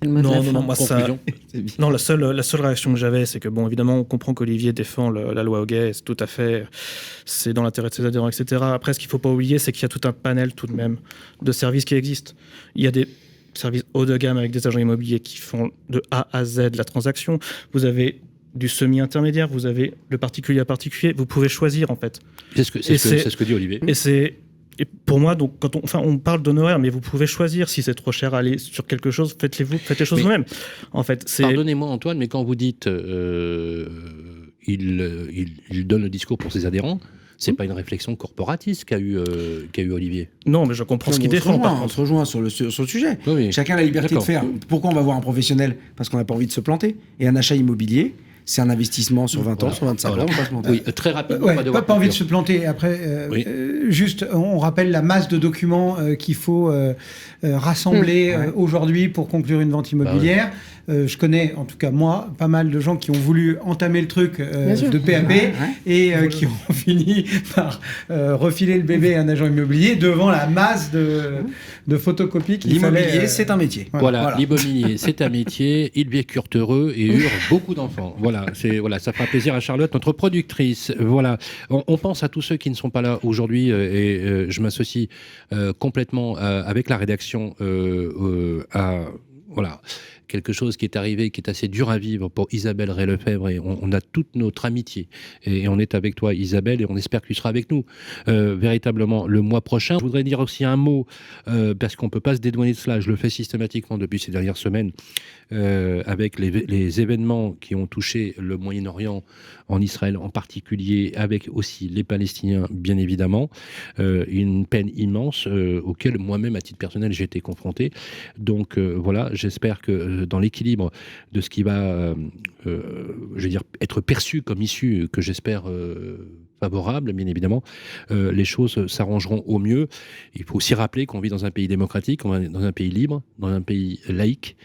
Non, la seule réaction que j'avais, c'est que, bon, évidemment, on comprend qu'Olivier défend la loi au gay, c'est tout à fait, c'est dans l'intérêt de ses adhérents, etc. Après, ce qu'il ne faut pas oublier, c'est qu'il y a tout un panel, tout de même, de services qui existent. Il y a des services haut de gamme avec des agents immobiliers qui font de A à Z la transaction. Vous avez du semi-intermédiaire, vous avez le particulier à particulier, vous pouvez choisir, en fait. C'est ce que dit Olivier. Et pour moi, donc, quand on parle d'honoraires, mais vous pouvez choisir si c'est trop cher à aller sur quelque chose, faites les choses vous-même. En fait, pardonnez-moi Antoine, mais quand vous dites il donne le discours pour ses adhérents, c'est pas une réflexion corporatiste qu'a eu Olivier. Non, mais je comprends ce qu'il défend. On se rejoint sur le sujet. Oui. Chacun a la liberté de faire. Pourquoi on va voir un professionnel? Parce qu'on n'a pas envie de se planter. Et un achat immobilier, c'est un investissement sur 20 ans, sur 25 ans, on va se mentir. Oui, très rapidement. Pas envie de se planter. Après, juste, on rappelle la masse de documents qu'il faut rassembler aujourd'hui pour conclure une vente immobilière. Je connais, en tout cas moi, pas mal de gens qui ont voulu entamer le truc de PAP et qui ont fini par refiler le bébé à un agent immobilier devant la masse de photocopies qu'il fallait. L'immobilier, c'est un métier. Voilà. L'immobilier, c'est un métier. Ils vécurent heureux et eurent beaucoup d'enfants. Voilà, ça fera plaisir à Charlotte, notre productrice. Voilà, on pense à tous ceux qui ne sont pas là aujourd'hui et je m'associe complètement avec la rédaction à quelque chose qui est arrivé, qui est assez dur à vivre pour Isabelle Ray-Lefebvre, et on a toute notre amitié. Et on est avec toi, Isabelle, et on espère que tu seras avec nous véritablement le mois prochain. Je voudrais dire aussi un mot, parce qu'on ne peut pas se dédouaner de cela, je le fais systématiquement depuis ces dernières semaines, avec les événements qui ont touché le Moyen-Orient, en Israël en particulier, avec aussi les Palestiniens, bien évidemment. Une peine immense auquel moi-même, à titre personnel, j'ai été confronté. Donc voilà, j'espère que dans l'équilibre de ce qui va, être perçu comme issue, que j'espère favorable, bien évidemment, les choses s'arrangeront au mieux. Il faut aussi rappeler qu'on vit dans un pays démocratique, on vit dans un pays libre, dans un pays laïque,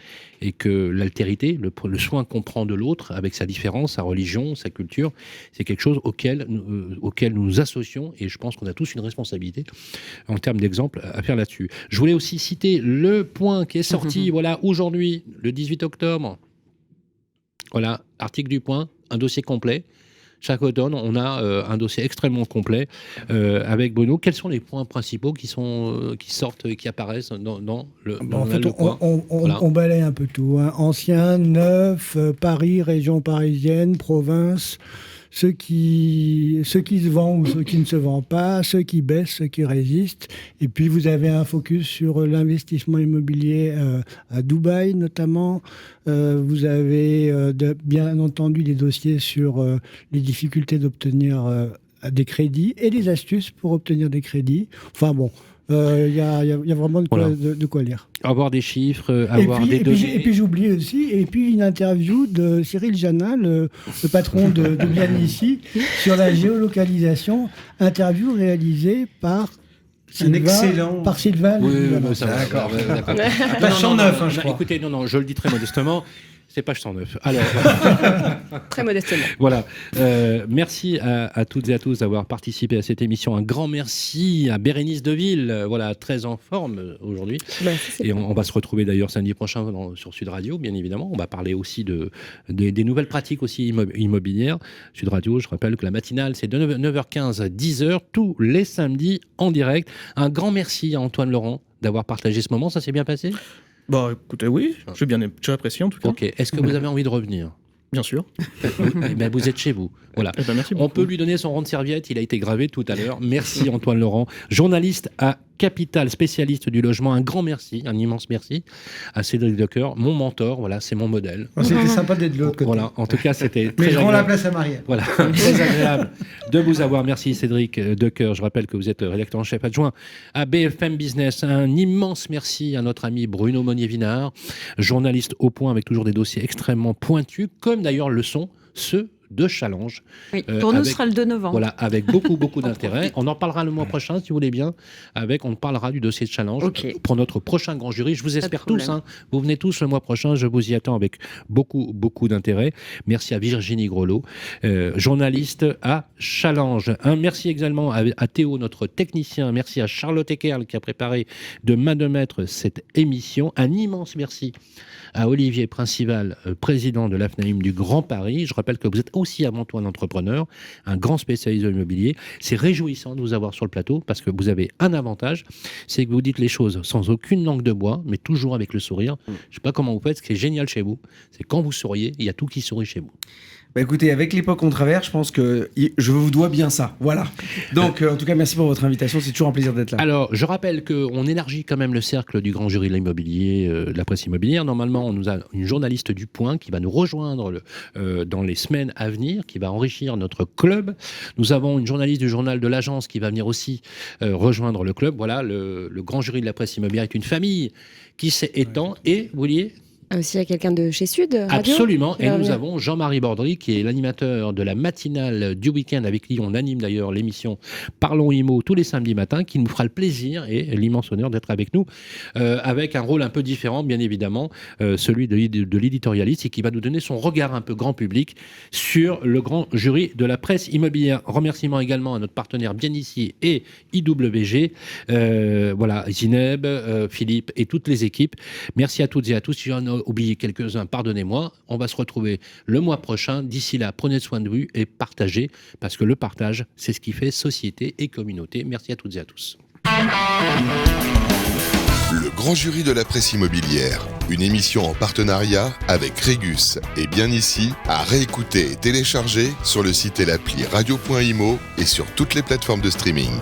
et que l'altérité, le soin qu'on prend de l'autre, avec sa différence, sa religion, sa culture, c'est quelque chose auquel nous nous associons, et je pense qu'on a tous une responsabilité en termes d'exemple à faire là-dessus. Je voulais aussi citer le point qui est sorti aujourd'hui, le 18 octobre. Voilà, article du Point, un dossier complet. Chaque automne, on a un dossier extrêmement complet avec Bruno. Quels sont les points principaux qui sortent et qui apparaissent dans le Point ? On balaye un peu tout. Ancien, neuf, Paris, région parisienne, province, ceux qui se vendent ou ceux qui ne se vendent pas, ceux qui baissent, ceux qui résistent. Et puis vous avez un focus sur l'investissement immobilier à Dubaï notamment. Vous avez bien entendu des dossiers sur les difficultés d'obtenir des crédits et des astuces pour obtenir des crédits. Enfin bon, il y a vraiment de quoi lire. Avoir des chiffres, avoir des données. Et puis j'oublie aussi, une interview de Cyril Janin, le patron de Bien Ici, sur la géolocalisation, interview réalisée par Sylvain. Oui, ça va. D'accord. Page 109, je crois. Écoutez, je le dis très modestement. C'est page 109. Alors, très modestement. Voilà. Merci à toutes et à tous d'avoir participé à cette émission. Un grand merci à Bérénice Deville, très en forme aujourd'hui. Et on va se retrouver d'ailleurs samedi prochain sur Sud Radio, bien évidemment. On va parler aussi des nouvelles pratiques aussi immobilières. Sud Radio, je rappelle que la matinale, c'est de 9h15 à 10h, tous les samedis en direct. Un grand merci à Antoine Laurent d'avoir partagé ce moment. Ça s'est bien passé ? Bah écoutez, oui, j'ai apprécié en tout cas. Ok, est-ce que vous avez envie de revenir ? Bien sûr. Vous êtes chez vous. Voilà. Merci beaucoup. On peut lui donner son rond de serviette, il a été gravé tout à l'heure. Merci Antoine Laurent, journaliste à Capital, spécialiste du logement. Un grand merci, un immense merci à Cédric Decoeur, mon mentor, c'est mon modèle. C'était sympa d'être de l'autre côté. Voilà, en tout cas, c'était très Mais je rends agréable. la place à Marielle. Voilà, très agréable de vous avoir. Merci Cédric Decoeur. Je rappelle que vous êtes rédacteur en chef adjoint à BFM Business. Un immense merci à notre ami Bruno Monnier-Vinard, journaliste au Point avec toujours des dossiers extrêmement pointus, comme d'ailleurs le sont ceux de Challenge. Oui, pour nous, ce sera le 2 novembre. Voilà, avec beaucoup d'intérêt. On en parlera le mois prochain, si vous voulez bien. On parlera du dossier de Challenge pour notre prochain grand jury. Je vous espère tous. Vous venez tous le mois prochain. Je vous y attends avec beaucoup d'intérêt. Merci à Virginie Grelot, journaliste à Challenge. Un merci également à Théo, notre technicien. Merci à Charlotte Eckerl qui a préparé de main de maître cette émission. Un immense merci à Olivier Principal, président de l'AFNAIM du Grand Paris. Je rappelle que vous êtes aussi avant tout un entrepreneur, un grand spécialiste de l'immobilier. C'est réjouissant de vous avoir sur le plateau parce que vous avez un avantage, c'est que vous dites les choses sans aucune langue de bois, mais toujours avec le sourire. Je ne sais pas comment vous faites, ce qui est génial chez vous, c'est quand vous souriez, il y a tout qui sourit chez vous. Bah écoutez, avec l'époque qu'on traverse, je pense que je vous dois bien ça. Voilà. Donc, en tout cas, merci pour votre invitation. C'est toujours un plaisir d'être là. Alors, je rappelle qu'on élargit quand même le cercle du grand jury de l'immobilier, de la presse immobilière. Normalement, on nous a une journaliste du Point qui va nous rejoindre dans les semaines à venir, qui va enrichir notre club. Nous avons une journaliste du journal de l'Agence qui va venir aussi rejoindre le club. Voilà, le grand jury de la presse immobilière est une famille qui s'étend et, vous voyez, Aussi, il y a quelqu'un de chez Sud Radio. Absolument. Et nous avons Jean-Marie Bordry, qui est l'animateur de la matinale du week-end, avec qui on anime d'ailleurs l'émission Parlons IMO tous les samedis matins, qui nous fera le plaisir et l'immense honneur d'être avec nous, avec un rôle un peu différent, bien évidemment, celui de l'éditorialiste, et qui va nous donner son regard un peu grand public sur le grand jury de la presse immobilière. Remerciements également à notre partenaire Bien Ici et IWG, voilà, Zineb, Philippe et toutes les équipes. Merci à toutes et à tous. Si j'en ai oublié quelques-uns, pardonnez-moi. On va se retrouver le mois prochain. D'ici là, prenez soin de vous et partagez, parce que le partage, c'est ce qui fait société et communauté. Merci à toutes et à tous. Le grand jury de la presse immobilière, une émission en partenariat avec Régus et Bien Ici, à réécouter et télécharger sur le site et l'appli radio.imo et sur toutes les plateformes de streaming.